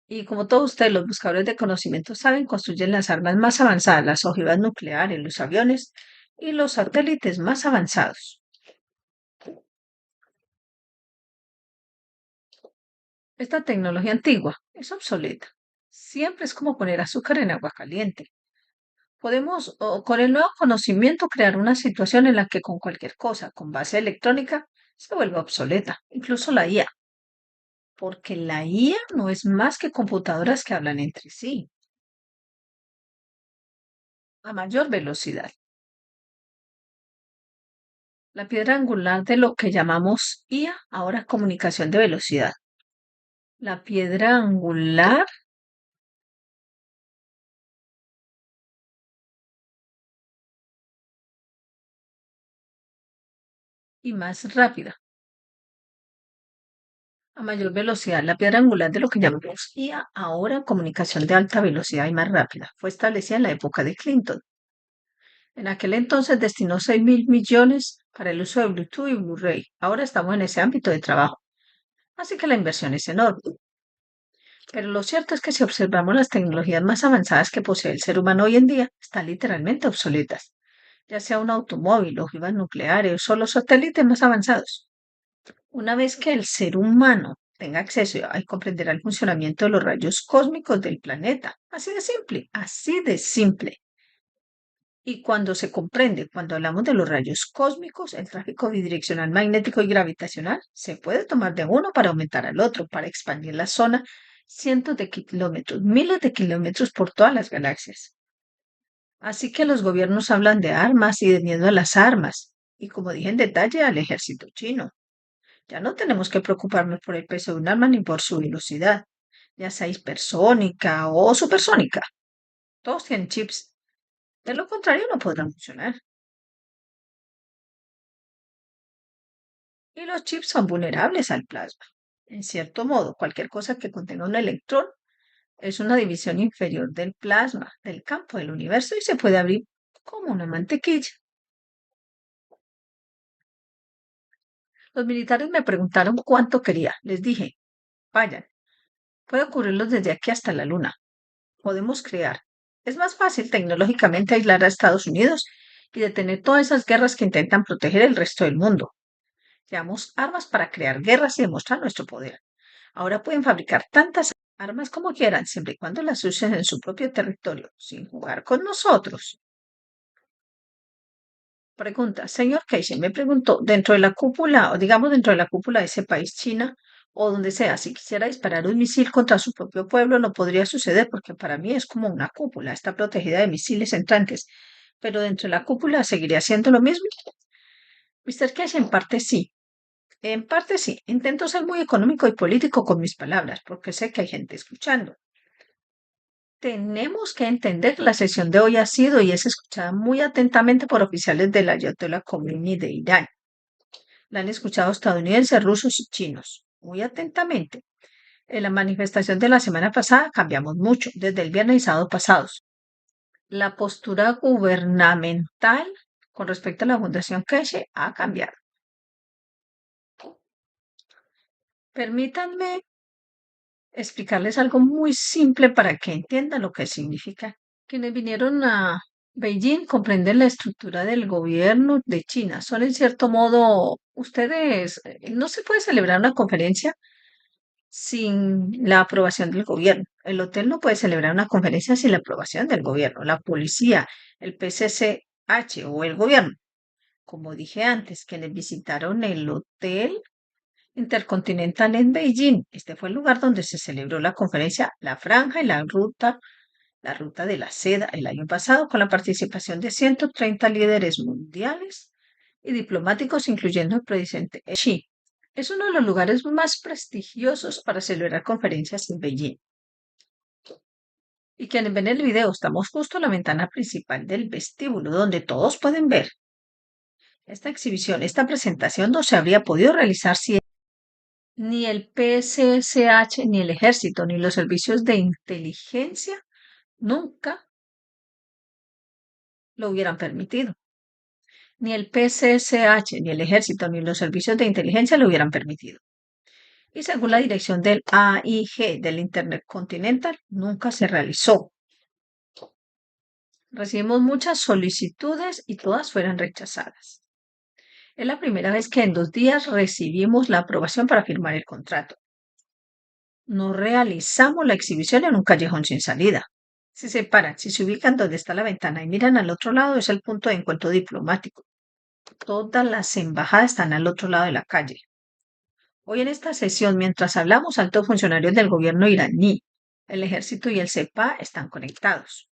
Y como todos ustedes, los buscadores de conocimiento saben, construyen las armas más avanzadas, las ojivas nucleares, los aviones y los satélites más avanzados. Esta tecnología antigua es obsoleta. Siempre es como poner azúcar en agua caliente. Podemos, con el nuevo conocimiento, crear una situación en la que con cualquier cosa con base electrónica se vuelva obsoleta, incluso la IA, porque la IA no es más que computadoras que hablan entre sí a mayor velocidad. La piedra angular de lo que llamamos IA, ahora comunicación de velocidad. La piedra angular y más rápida, a mayor velocidad. La piedra angular de lo que llamamos IA, ahora comunicación de alta velocidad y más rápida, fue establecida en la época de Clinton. En aquel entonces destinó 6.000 millones para el uso de Bluetooth y Blu-ray. Ahora estamos en ese ámbito de trabajo. Así que la inversión es enorme. Pero lo cierto es que si observamos las tecnologías más avanzadas que posee el ser humano hoy en día, están literalmente obsoletas, ya sea un automóvil, ojivas nucleares o los satélites más avanzados. Una vez que el ser humano tenga acceso y comprenderá el funcionamiento de los rayos cósmicos del planeta, así de simple, así de simple. Y cuando se comprende, cuando hablamos de los rayos cósmicos, el tráfico bidireccional magnético y gravitacional se puede tomar de uno para aumentar al otro, para expandir la zona cientos de kilómetros, miles de kilómetros por todas las galaxias. Así que los gobiernos hablan de armas y de miedo a las armas, y como dije en detalle, al ejército chino. Ya no tenemos que preocuparnos por el peso de un arma ni por su velocidad, ya sea hipersónica o supersónica. Todos tienen chips. De lo contrario, no podrán funcionar. Y los chips son vulnerables al plasma. En cierto modo, cualquier cosa que contenga un electrón es una división inferior del plasma, del campo del universo, y se puede abrir como una mantequilla. Los militares me preguntaron cuánto quería. Les dije, vayan, puedo cubrirlos desde aquí hasta la luna. Podemos crear. Es más fácil tecnológicamente aislar a Estados Unidos y detener todas esas guerras que intentan proteger el resto del mundo. Llevamos armas para crear guerras y demostrar nuestro poder. Ahora pueden fabricar tantas armas como quieran, siempre y cuando las usen en su propio territorio, sin jugar con nosotros. Pregunta, señor Casey, me preguntó, dentro de la cúpula, o digamos dentro de la cúpula de ese país, China, o donde sea, si quisiera disparar un misil contra su propio pueblo, no podría suceder, porque para mí es como una cúpula, está protegida de misiles entrantes, pero dentro de la cúpula seguiría siendo lo mismo. Mister Casey, en parte sí. En parte sí, intento ser muy económico y político con mis palabras, porque sé que hay gente escuchando. Tenemos que entender que la sesión de hoy ha sido y es escuchada muy atentamente por oficiales de la Ayatollah Khomeini de Irán. La han escuchado estadounidenses, rusos y chinos. Muy atentamente. En la manifestación de la semana pasada cambiamos mucho, desde el viernes y sábado pasados. La postura gubernamental con respecto a la Fundación Keshe ha cambiado. Permítanme explicarles algo muy simple para que entiendan lo que significa. Quienes vinieron a Beijing comprenden la estructura del gobierno de China. Son en cierto modo, ustedes, no se puede celebrar una conferencia sin la aprobación del gobierno. El hotel no puede celebrar una conferencia sin la aprobación del gobierno. La policía, el PCCH o el gobierno. Como dije antes, quienes visitaron el hotel Intercontinental en Beijing. Este fue el lugar donde se celebró la conferencia La Franja y la Ruta de la Seda el año pasado, con la participación de 130 líderes mundiales y diplomáticos, incluyendo el presidente Xi. Es uno de los lugares más prestigiosos para celebrar conferencias en Beijing. Y quienes ven el video, estamos justo en la ventana principal del vestíbulo, donde todos pueden ver esta exhibición. Esta presentación no se habría podido realizar si ni el PCSH, ni el ejército, ni los servicios de inteligencia nunca lo hubieran permitido. Ni el PCSH, ni el ejército, ni los servicios de inteligencia lo hubieran permitido. Y según la dirección del AIG del Internet Continental, nunca se realizó. Recibimos muchas solicitudes y todas fueron rechazadas. Es la primera vez que en 2 días recibimos la aprobación para firmar el contrato. No realizamos la exhibición en un callejón sin salida. Si se paran, si se ubican donde está la ventana y miran al otro lado, es el punto de encuentro diplomático. Todas las embajadas están al otro lado de la calle. Hoy en esta sesión, mientras hablamos, altos funcionarios del gobierno iraní, el ejército y el CEPA están conectados.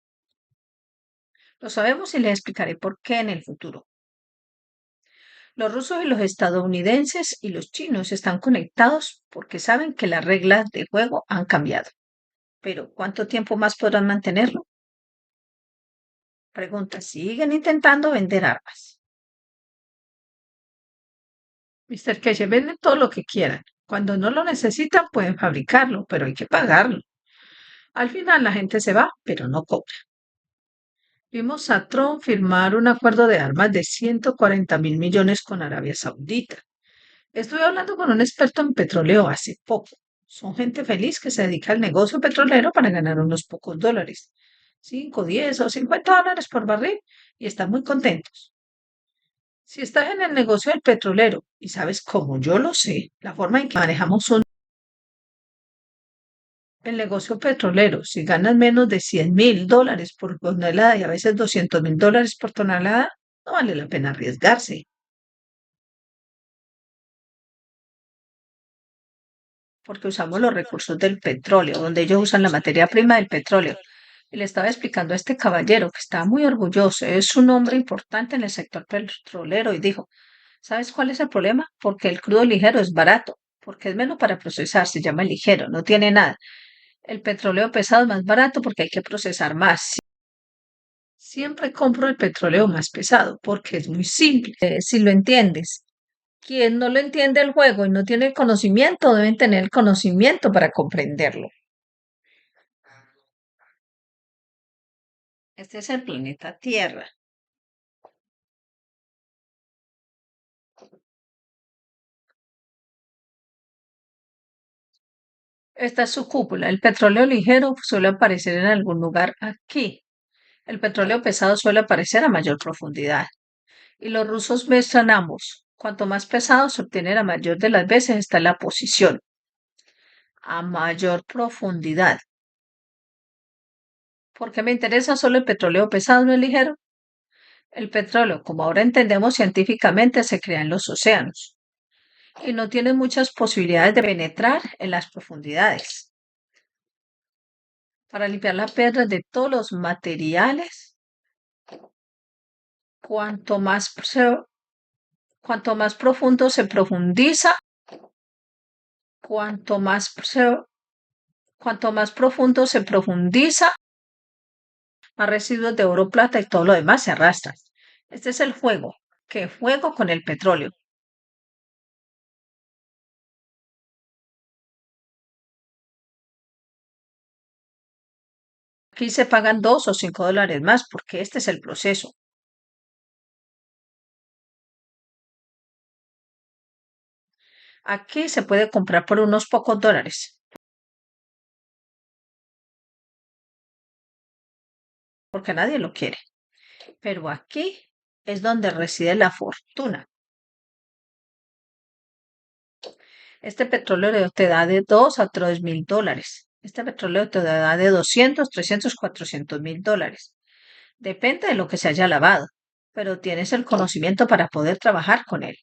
Lo sabemos y les explicaré por qué en el futuro. Los rusos y los estadounidenses y los chinos están conectados porque saben que las reglas de juego han cambiado. Pero ¿cuánto tiempo más podrán mantenerlo? Pregunta, siguen intentando vender armas. Mr. Keshe, venden todo lo que quieran. Cuando no lo necesitan, pueden fabricarlo, pero hay que pagarlo. Al final la gente se va, pero no cobra. Vimos a Trump firmar un acuerdo de armas de 140.000 millones con Arabia Saudita. Estuve hablando con un experto en petróleo hace poco. Son gente feliz que se dedica al negocio petrolero para ganar unos pocos dólares. 5, 10 o 50 dólares por barril y están muy contentos. Si estás en el negocio del petrolero y sabes cómo yo lo sé, la forma en que manejamos el negocio petrolero, si ganas menos de 100.000 dólares por tonelada y a veces 200.000 dólares por tonelada, no vale la pena arriesgarse, porque usamos los recursos del petróleo, donde ellos usan la materia prima del petróleo. Y le estaba explicando a este caballero que estaba muy orgulloso, es un hombre importante en el sector petrolero, y dijo, ¿sabes cuál es el problema? Porque el crudo ligero es barato, porque es menos para procesar, se llama ligero, no tiene nada. El petróleo pesado es más barato porque hay que procesar más. Siempre compro el petróleo más pesado porque es muy simple, si lo entiendes. Quien no lo entiende el juego y no tiene el conocimiento, deben tener el conocimiento para comprenderlo. Este es el planeta Tierra. Esta es su cúpula. El petróleo ligero suele aparecer en algún lugar aquí. El petróleo pesado suele aparecer a mayor profundidad. Y los rusos muestran ambos. Cuanto más pesado se obtiene, la mayor de las veces está en la posición. A mayor profundidad. ¿Por qué me interesa solo el petróleo pesado, no el ligero? El petróleo, como ahora entendemos científicamente, se crea en los océanos y no tiene muchas posibilidades de penetrar en las profundidades. Para limpiar la piedra de todos los materiales, cuanto más, cuanto más profundo se profundiza, cuanto más, cuanto más profundo se profundiza, más residuos de oro, plata y todo lo demás se arrastran. Este es el juego, que juego con el petróleo. Aquí se pagan 2 o 5 dólares más porque este es el proceso. Aquí se puede comprar por unos pocos dólares, porque nadie lo quiere. Pero aquí es donde reside la fortuna. Este petróleo te da de 2 a 3 mil dólares. Este petróleo te da de 200, 300, 400 mil dólares. Depende de lo que se haya lavado, pero tienes el conocimiento para poder trabajar con él.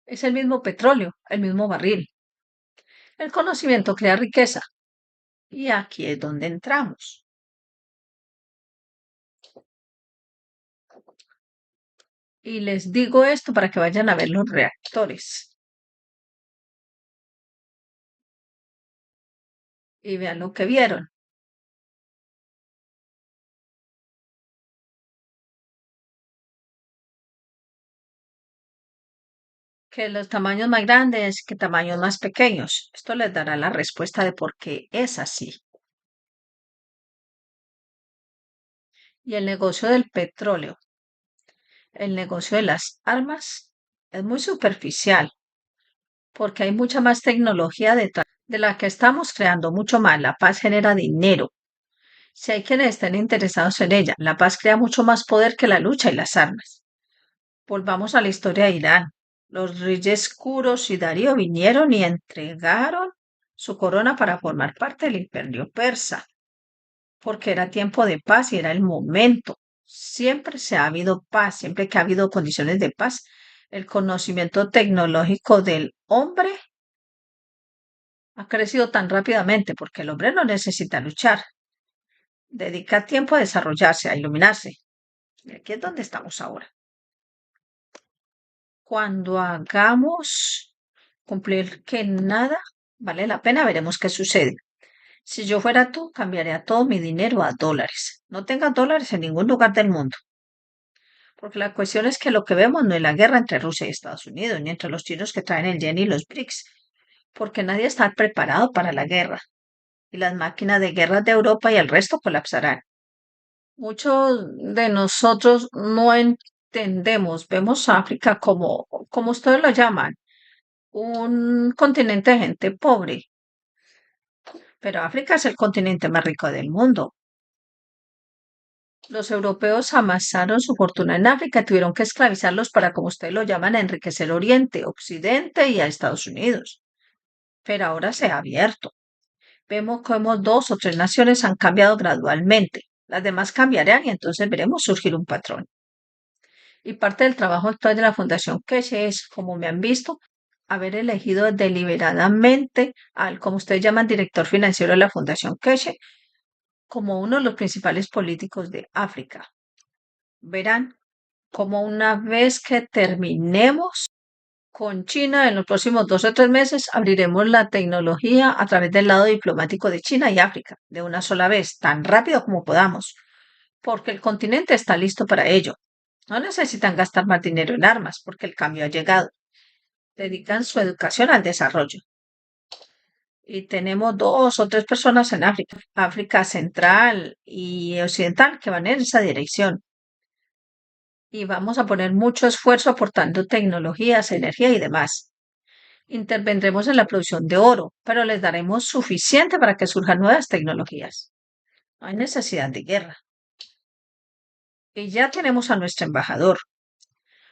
Es el mismo petróleo, el mismo barril. El conocimiento crea riqueza. Y aquí es donde entramos. Y les digo esto para que vayan a ver los reactores y vean lo que vieron. Que los tamaños más grandes, que tamaños más pequeños. Esto les dará la respuesta de por qué es así. Y el negocio del petróleo, el negocio de las armas, es muy superficial porque hay mucha más tecnología detrás de la que estamos creando, mucho más. La paz genera dinero. Si hay quienes estén interesados en ella, la paz crea mucho más poder que la lucha y las armas. Volvamos a la historia de Irán. Los reyes Kuros y Darío vinieron y entregaron su corona para formar parte del imperio persa, porque era tiempo de paz y era el momento. Siempre se ha habido paz, siempre que ha habido condiciones de paz, el conocimiento tecnológico del hombre ha crecido tan rápidamente porque el hombre no necesita luchar, dedica tiempo a desarrollarse, a iluminarse. Y aquí es donde estamos ahora. Cuando hagamos cumplir que nada vale la pena, veremos qué sucede. Si yo fuera tú, cambiaría todo mi dinero a dólares. No tengas dólares en ningún lugar del mundo. Porque la cuestión es que lo que vemos no es la guerra entre Rusia y Estados Unidos, ni entre los chinos que traen el yen y los BRICS, porque nadie está preparado para la guerra. Y las máquinas de guerra de Europa y el resto colapsarán. Muchos de nosotros no entendemos, vemos a África como ustedes lo llaman, un continente de gente pobre, pero África es el continente más rico del mundo. Los europeos amasaron su fortuna en África y tuvieron que esclavizarlos para, como ustedes lo llaman, enriquecer Oriente, Occidente y a Estados Unidos. Pero ahora se ha abierto. Vemos cómo 2 o 3 naciones han cambiado gradualmente. Las demás cambiarán y entonces veremos surgir un patrón. Y parte del trabajo actual de la Fundación Keshe es, como me han visto, haber elegido deliberadamente al, como ustedes llaman, director financiero de la Fundación Keshe, como uno de los principales políticos de África. Verán cómo una vez que terminemos con China en los próximos 2 o 3 meses, abriremos la tecnología a través del lado diplomático de China y África, de una sola vez, tan rápido como podamos, porque el continente está listo para ello. No necesitan gastar más dinero en armas, porque el cambio ha llegado. Dedican su educación al desarrollo. Y tenemos 2 o 3 personas en África, África Central y Occidental, que van en esa dirección. Y vamos a poner mucho esfuerzo aportando tecnologías, energía y demás. Intervendremos en la producción de oro, pero les daremos suficiente para que surjan nuevas tecnologías. No hay necesidad de guerra. Y ya tenemos a nuestro embajador.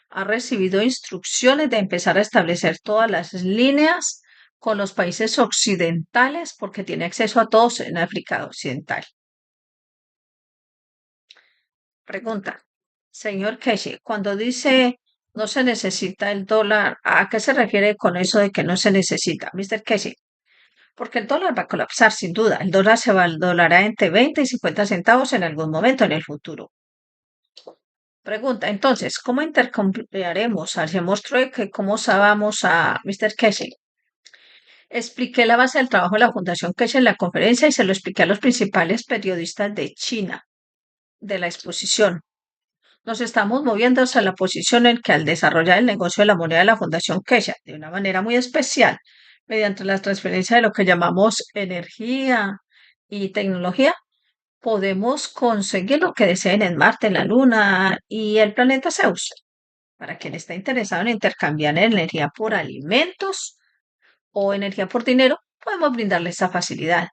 Ha recibido instrucciones de empezar a establecer todas las líneas con los países occidentales porque tiene acceso a todos en África Occidental. Pregunta, señor Keshe, cuando dice no se necesita el dólar, ¿a qué se refiere con eso de que no se necesita, Mr. Keshe? Porque el dólar va a colapsar sin duda. El dólar se valorar entre 20 y 50 centavos en algún momento en el futuro. Pregunta, entonces, ¿cómo intercambiaremos? Haremos trueque, ¿cómo sabamos a Mr. Keshe? Expliqué la base del trabajo de la Fundación Keshe en la conferencia y se lo expliqué a los principales periodistas de China de la exposición. Nos estamos moviendo hacia la posición en que al desarrollar el negocio de la moneda de la Fundación Keshe de una manera muy especial, mediante la transferencia de lo que llamamos energía y tecnología, podemos conseguir lo que deseen en Marte, la Luna y el planeta Zeus. Para quien está interesado en intercambiar energía por alimentos o energía por dinero, podemos brindarle esta facilidad.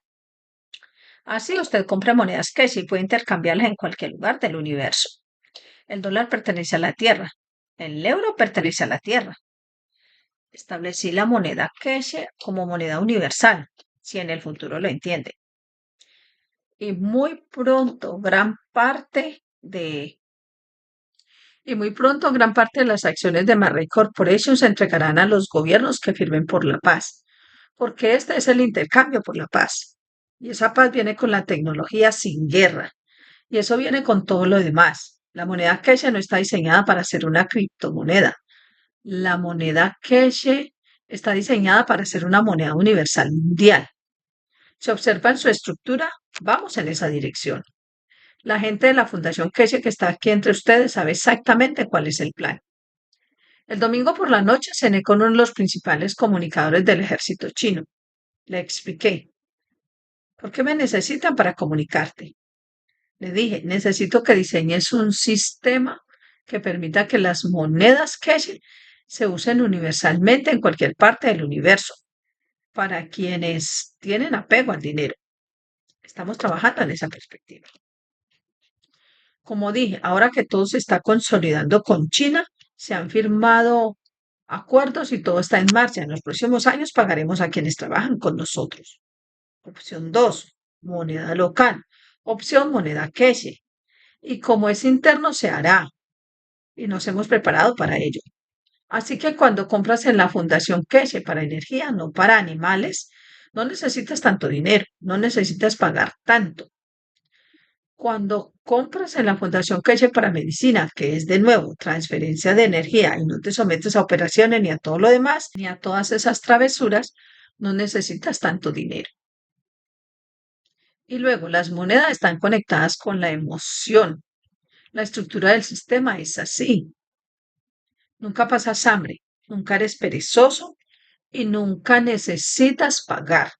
Así usted compra monedas Cash y puede intercambiarlas en cualquier lugar del universo. El dólar pertenece a la Tierra. El euro pertenece a la Tierra. Establecí la moneda Cash como moneda universal, si en el futuro lo entiende. Y muy pronto gran parte de las acciones de Marray Corporation se entregarán a los gobiernos que firmen por la paz, porque este es el intercambio por la paz. Y esa paz viene con la tecnología sin guerra. Y eso viene con todo lo demás. La moneda Keshe no está diseñada para ser una criptomoneda. La moneda Keshe está diseñada para ser una moneda universal mundial. Si observan su estructura, vamos en esa dirección. La gente de la Fundación Keshe que está aquí entre ustedes sabe exactamente cuál es el plan. El domingo por la noche cené con uno de los principales comunicadores del ejército chino. Le expliqué, ¿por qué me necesitan para comunicarte? Le dije, necesito que diseñes un sistema que permita que las monedas Keshe se usen universalmente en cualquier parte del universo, para quienes tienen apego al dinero. Estamos trabajando en esa perspectiva. Como dije, ahora que todo se está consolidando con China, se han firmado acuerdos y todo está en marcha. En los próximos años pagaremos a quienes trabajan con nosotros. Opción 2, moneda local. Opción moneda Keshe. Y como es interno, se hará. Y nos hemos preparado para ello. Así que cuando compras en la Fundación Keshe para energía, no para animales, no necesitas tanto dinero, no necesitas pagar tanto. Cuando compras en la Fundación Keshe para medicina, que es de nuevo transferencia de energía y no te sometes a operaciones ni a todo lo demás, ni a todas esas travesuras, no necesitas tanto dinero. Y luego las monedas están conectadas con la emoción. La estructura del sistema es así. Nunca pasas hambre, nunca eres perezoso y nunca necesitas pagar.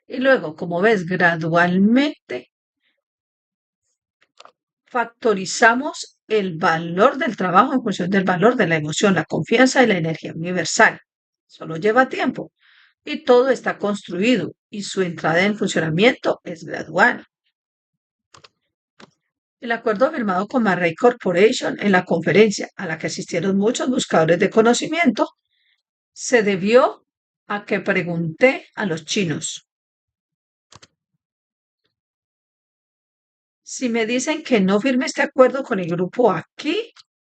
Y luego, como ves, gradualmente factorizamos el valor del trabajo en función del valor de la emoción, la confianza y la energía universal. Solo lleva tiempo y todo está construido y su entrada en funcionamiento es gradual. El acuerdo firmado con Marray Corporation en la conferencia a la que asistieron muchos buscadores de conocimiento se debió a que pregunté a los chinos. Si me dicen que no firme este acuerdo con el grupo aquí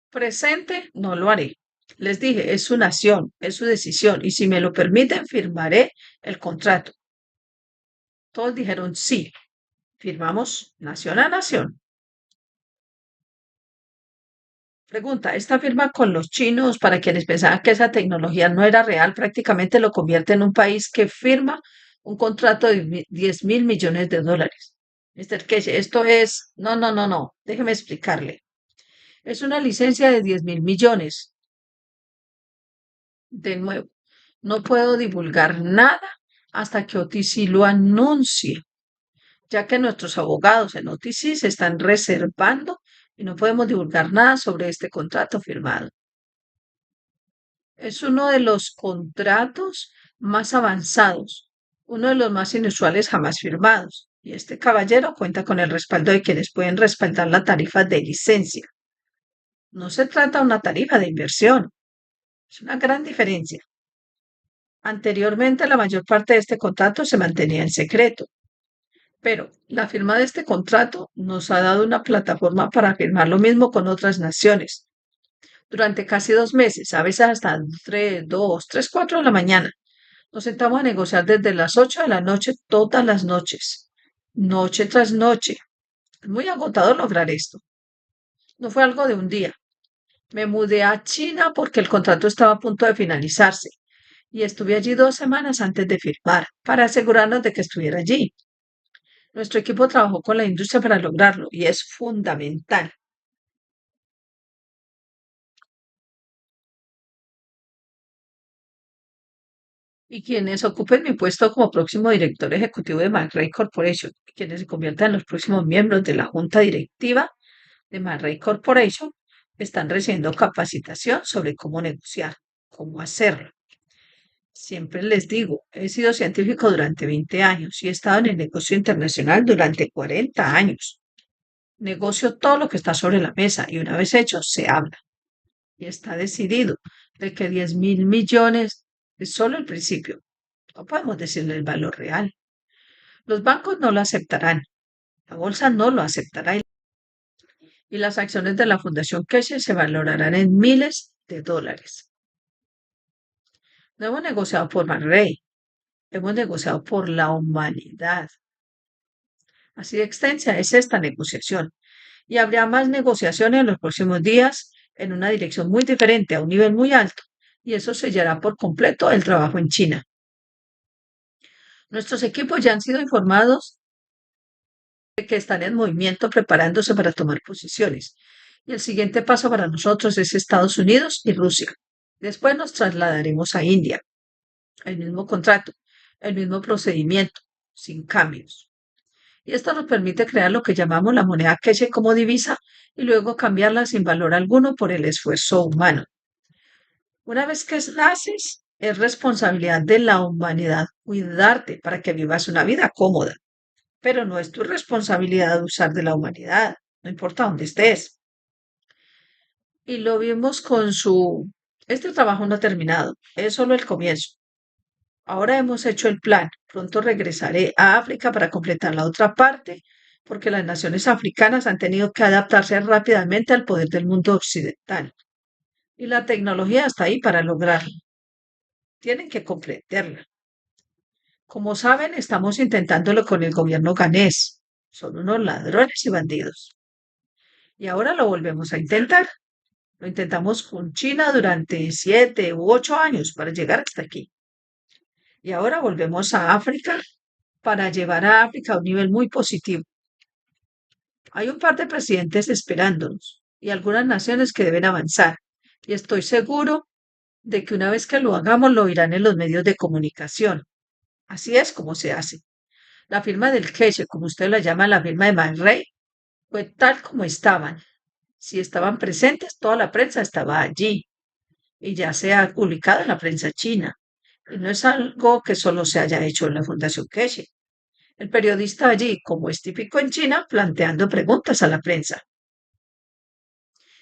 presente, no lo haré. Les dije, es su nación, es su decisión, y si me lo permiten, firmaré el contrato. Todos dijeron sí. Firmamos nación a nación. Pregunta, ¿esta firma con los chinos, para quienes pensaban que esa tecnología no era real, prácticamente lo convierte en un país que firma un contrato de 10 mil millones de dólares? Mr. Keshe, esto es... No, no, no, no. Déjeme explicarle. Es una licencia de 10 mil millones. De nuevo, no puedo divulgar nada hasta que OTC lo anuncie, ya que nuestros abogados en OTC se están reservando y no podemos divulgar nada sobre este contrato firmado. Es uno de los contratos más avanzados, uno de los más inusuales jamás firmados, y este caballero cuenta con el respaldo de quienes pueden respaldar la tarifa de licencia. No se trata de una tarifa de inversión, es una gran diferencia. Anteriormente, la mayor parte de este contrato se mantenía en secreto, pero la firma de este contrato nos ha dado una plataforma para firmar lo mismo con otras naciones. Durante casi 2 meses, a veces hasta 4 de la mañana, nos sentamos a negociar desde las 8 de la noche todas las noches, noche tras noche. Es muy agotador lograr esto. No fue algo de un día. Me mudé a China porque el contrato estaba a punto de finalizarse y estuve allí 2 semanas antes de firmar para asegurarnos de que estuviera allí. Nuestro equipo trabajó con la industria para lograrlo y es fundamental. Y quienes ocupen mi puesto como próximo director ejecutivo de McRae Corporation, quienes se conviertan en los próximos miembros de la junta directiva de McRae Corporation, están recibiendo capacitación sobre cómo negociar, cómo hacerlo. Siempre les digo, he sido científico durante 20 años y he estado en el negocio internacional durante 40 años. Negocio todo lo que está sobre la mesa y una vez hecho, se habla. Y está decidido de que 10.000 millones es solo el principio. No podemos decirle el valor real. Los bancos no lo aceptarán, la bolsa no lo aceptará y las acciones de la Fundación Keshe se valorarán en miles de dólares. No hemos negociado por Manrey, hemos negociado por la humanidad. Así de extensa es esta negociación. Y habrá más negociaciones en los próximos días en una dirección muy diferente, a un nivel muy alto. Y eso sellará por completo el trabajo en China. Nuestros equipos ya han sido informados de que están en movimiento preparándose para tomar posiciones. Y el siguiente paso para nosotros es Estados Unidos y Rusia. Después nos trasladaremos a India. El mismo contrato, el mismo procedimiento, sin cambios. Y esto nos permite crear lo que llamamos la moneda Keshe como divisa y luego cambiarla sin valor alguno por el esfuerzo humano. Una vez que naces, es responsabilidad de la humanidad cuidarte para que vivas una vida cómoda, pero no es tu responsabilidad usar de la humanidad, no importa dónde estés. Y lo vimos con su... Este trabajo no ha terminado, es solo el comienzo. Ahora hemos hecho el plan. Pronto regresaré a África para completar la otra parte, porque las naciones africanas han tenido que adaptarse rápidamente al poder del mundo occidental. Y la tecnología está ahí para lograrlo. Tienen que comprenderla. Como saben, estamos intentándolo con el gobierno ganés. Son unos ladrones y bandidos. Y ahora lo volvemos a intentar. Lo intentamos con China durante 7 u 8 años para llegar hasta aquí. Y ahora volvemos a África para llevar a África a un nivel muy positivo. Hay un par de presidentes esperándonos y algunas naciones que deben avanzar. Y estoy seguro de que una vez que lo hagamos lo oirán en los medios de comunicación. Así es como se hace. La firma del Keshe, como usted la llama, la firma de Man Ray, fue tal como estaban. Si estaban presentes, toda la prensa estaba allí y ya se ha publicado en la prensa china. Y no es algo que solo se haya hecho en la Fundación Keshe. El periodista allí, como es típico en China, planteando preguntas a la prensa.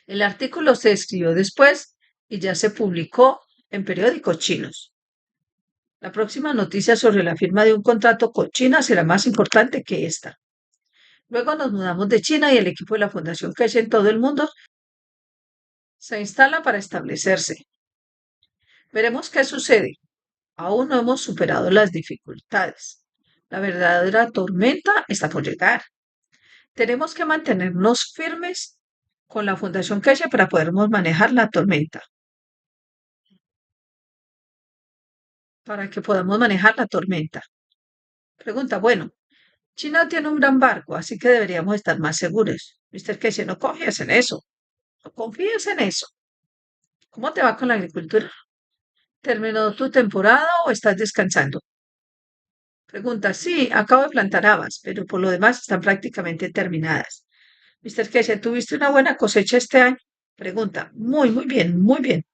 El artículo se escribió después y ya se publicó en periódicos chinos. La próxima noticia sobre la firma de un contrato con China será más importante que esta. Luego nos mudamos de China y el equipo de la Fundación Keshe en todo el mundo se instala para establecerse. Veremos qué sucede. Aún no hemos superado las dificultades. La verdadera tormenta está por llegar. Tenemos que mantenernos firmes con la Fundación Keshe para podermos manejar la tormenta. Para que podamos manejar la tormenta. Pregunta, bueno, China tiene un gran barco, así que deberíamos estar más seguros. Mister Keshe, no confíes en eso. No confíes en eso. ¿Cómo te va con la agricultura? ¿Terminó tu temporada o estás descansando? Pregunta, sí, acabo de plantar habas, pero por lo demás están prácticamente terminadas. Mister Keshe, ¿tuviste una buena cosecha este año? Pregunta, muy bien, muy bien.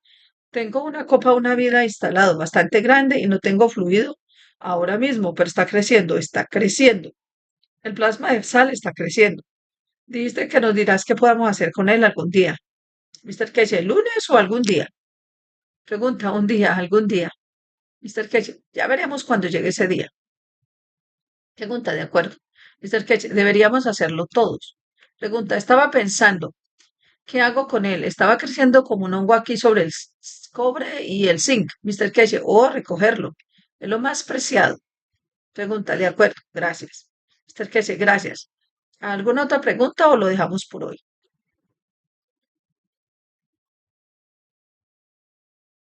Tengo una copa una vida instalado bastante grande y no tengo fluido ahora mismo, pero está creciendo, está creciendo. El plasma de sal está creciendo. Dijiste que nos dirás qué podamos hacer con él algún día. Mister Keshe, ¿el lunes o algún día? Pregunta, un día, algún día. Mister Keshe, ya veremos cuando llegue ese día. Pregunta, de acuerdo. Mister Keshe, deberíamos hacerlo todos. Pregunta, estaba pensando, ¿qué hago con él? Estaba creciendo como un hongo aquí sobre el cobre y el zinc. Mister Keshe, recogerlo. Es lo más preciado. Pregunta, de acuerdo, gracias. Mister Keshe, gracias. ¿Alguna otra pregunta o lo dejamos por hoy?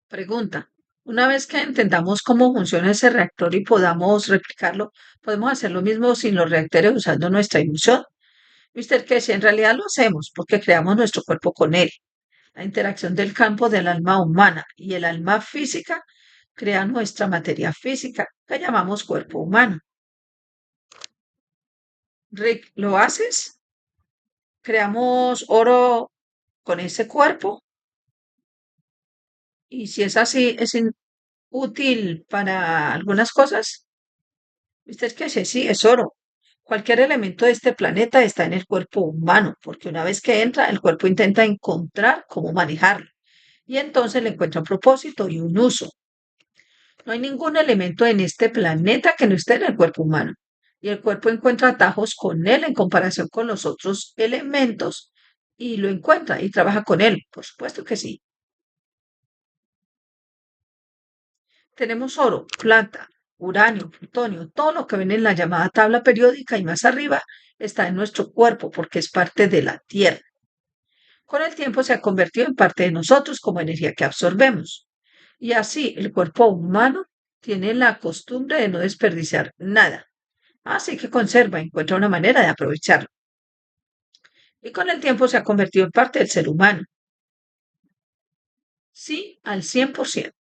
Pregunta. Una vez que entendamos cómo funciona ese reactor y podamos replicarlo, ¿podemos hacer lo mismo sin los reactores usando nuestra ilusión? Mister Keshe, en realidad lo hacemos porque creamos nuestro cuerpo con él. La interacción del campo del alma humana y el alma física crea nuestra materia física, que llamamos cuerpo humano. Rick, ¿lo haces? Creamos oro con ese cuerpo, y si es así, es útil para algunas cosas. ¿Usted qué hace? Sí, es oro. Cualquier elemento de este planeta está en el cuerpo humano, porque una vez que entra, el cuerpo intenta encontrar cómo manejarlo y entonces le encuentra un propósito y un uso. No hay ningún elemento en este planeta que no esté en el cuerpo humano. Y el cuerpo encuentra atajos con él en comparación con los otros elementos y lo encuentra y trabaja con él. Por supuesto que sí. Tenemos oro, plata, uranio, plutonio, todo lo que ven en la llamada tabla periódica y más arriba está en nuestro cuerpo porque es parte de la Tierra. Con el tiempo se ha convertido en parte de nosotros como energía que absorbemos. Y así el cuerpo humano tiene la costumbre de no desperdiciar nada. Así que conserva, encuentra una manera de aprovecharlo. Y con el tiempo se ha convertido en parte del ser humano. Sí, al 100%.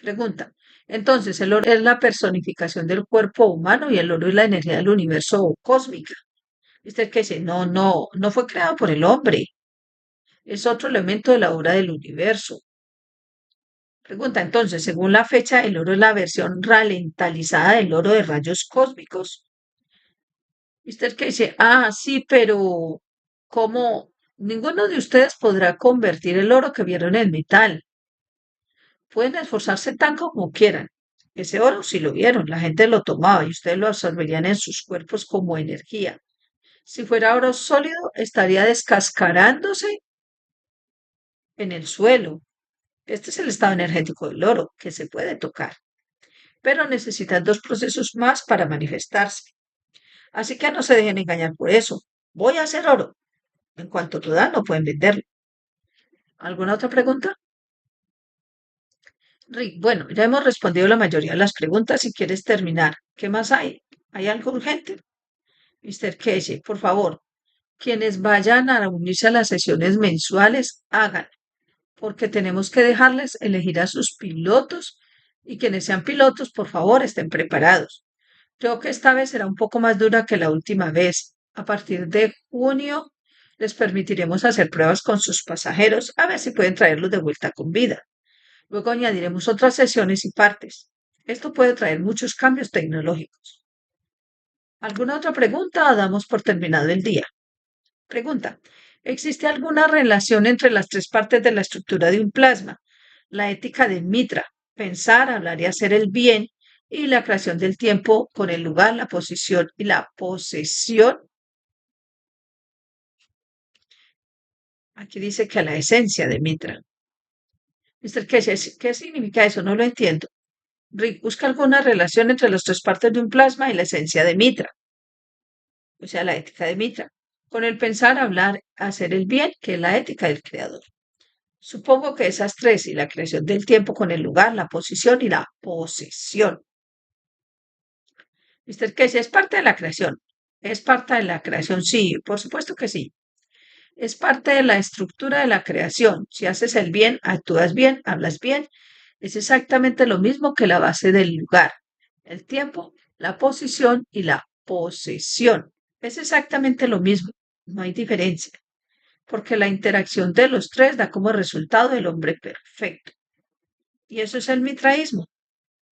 Pregunta. Entonces, el oro es la personificación del cuerpo humano y el oro es la energía del universo cósmica. ¿Usted qué dice? No, no, no fue creado por el hombre. Es otro elemento de la obra del universo. Pregunta. Entonces, según la fecha, el oro es la versión ralentizada del oro de rayos cósmicos. ¿Usted qué dice? Ah, sí, pero ¿cómo? Ninguno de ustedes podrá convertir el oro que vieron en metal. Pueden esforzarse tanto como quieran. Ese oro, si lo vieron, la gente lo tomaba y ustedes lo absorberían en sus cuerpos como energía. Si fuera oro sólido, estaría descascarándose en el suelo. Este es el estado energético del oro, que se puede tocar, pero necesita dos procesos más para manifestarse. Así que no se dejen engañar por eso. Voy a hacer oro. En cuanto lo dan, no pueden venderlo. ¿Alguna otra pregunta? Rick, bueno, ya hemos respondido la mayoría de las preguntas. Si quieres terminar, ¿qué más hay? ¿Hay algo urgente? Mr. Casey, por favor, quienes vayan a unirse a las sesiones mensuales, hagan, porque tenemos que dejarles elegir a sus pilotos y quienes sean pilotos, por favor, estén preparados. Creo que esta vez será un poco más dura que la última vez. A partir de junio les permitiremos hacer pruebas con sus pasajeros a ver si pueden traerlos de vuelta con vida. Luego añadiremos otras sesiones y partes. Esto puede traer muchos cambios tecnológicos. ¿Alguna otra pregunta o damos por terminado el día? Pregunta. ¿Existe alguna relación entre las tres partes de la estructura de un plasma? La ética de Mitra, pensar, hablar y hacer el bien, y la creación del tiempo con el lugar, la posición y la posesión. Aquí dice que la esencia de Mitra. Mister, ¿qué significa eso? No lo entiendo. Rick, busca alguna relación entre las tres partes de un plasma y la esencia de Mitra, o sea, la ética de Mitra, con el pensar, hablar, hacer el bien, que es la ética del creador. Supongo que esas tres y la creación del tiempo con el lugar, la posición y la posesión. Mister Casey, es parte de la creación. Es parte de la creación, sí, por supuesto que sí. Es parte de la estructura de la creación. Si haces el bien, actúas bien, hablas bien. Es exactamente lo mismo que la base del lugar, el tiempo, la posición y la posesión. Es exactamente lo mismo. No hay diferencia, porque la interacción de los tres da como resultado el hombre perfecto. Y eso es el mitraísmo.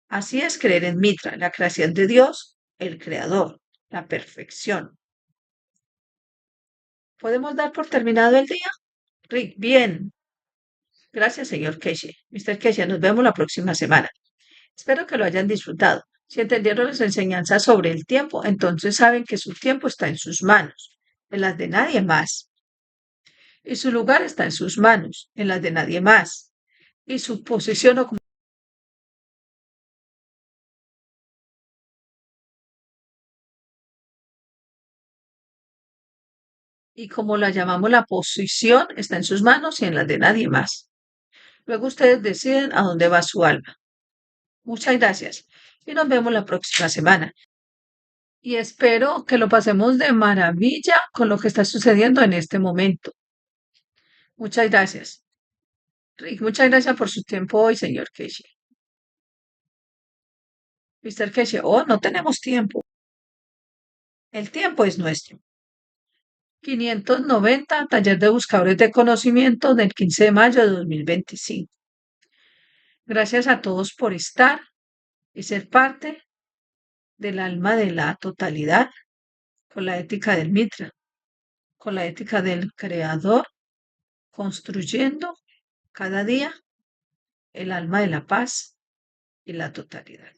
Así es creer en Mitra, la creación de Dios, el creador, la perfección. ¿Podemos dar por terminado el día? Rick, bien. Gracias, señor Keshe. Mr. Keshe, nos vemos la próxima semana. Espero que lo hayan disfrutado. Si entendieron las enseñanzas sobre el tiempo, entonces saben que su tiempo está en sus manos, en las de nadie más. Y su lugar está en sus manos, en las de nadie más. Y su posición o y como la llamamos la posición, está en sus manos y en las de nadie más. Luego ustedes deciden a dónde va su alma. Muchas gracias y nos vemos la próxima semana. Y espero que lo pasemos de maravilla con lo que está sucediendo en este momento. Muchas gracias. Rick, muchas gracias por su tiempo hoy, señor Keshi. Mr. Keshi, oh, no tenemos tiempo. El tiempo es nuestro. 590, Taller de Buscadores de Conocimiento del 15 de mayo de 2025. Gracias a todos por estar y ser parte del alma de la totalidad con la ética del Mitra, con la ética del creador, construyendo cada día el alma de la paz y la totalidad.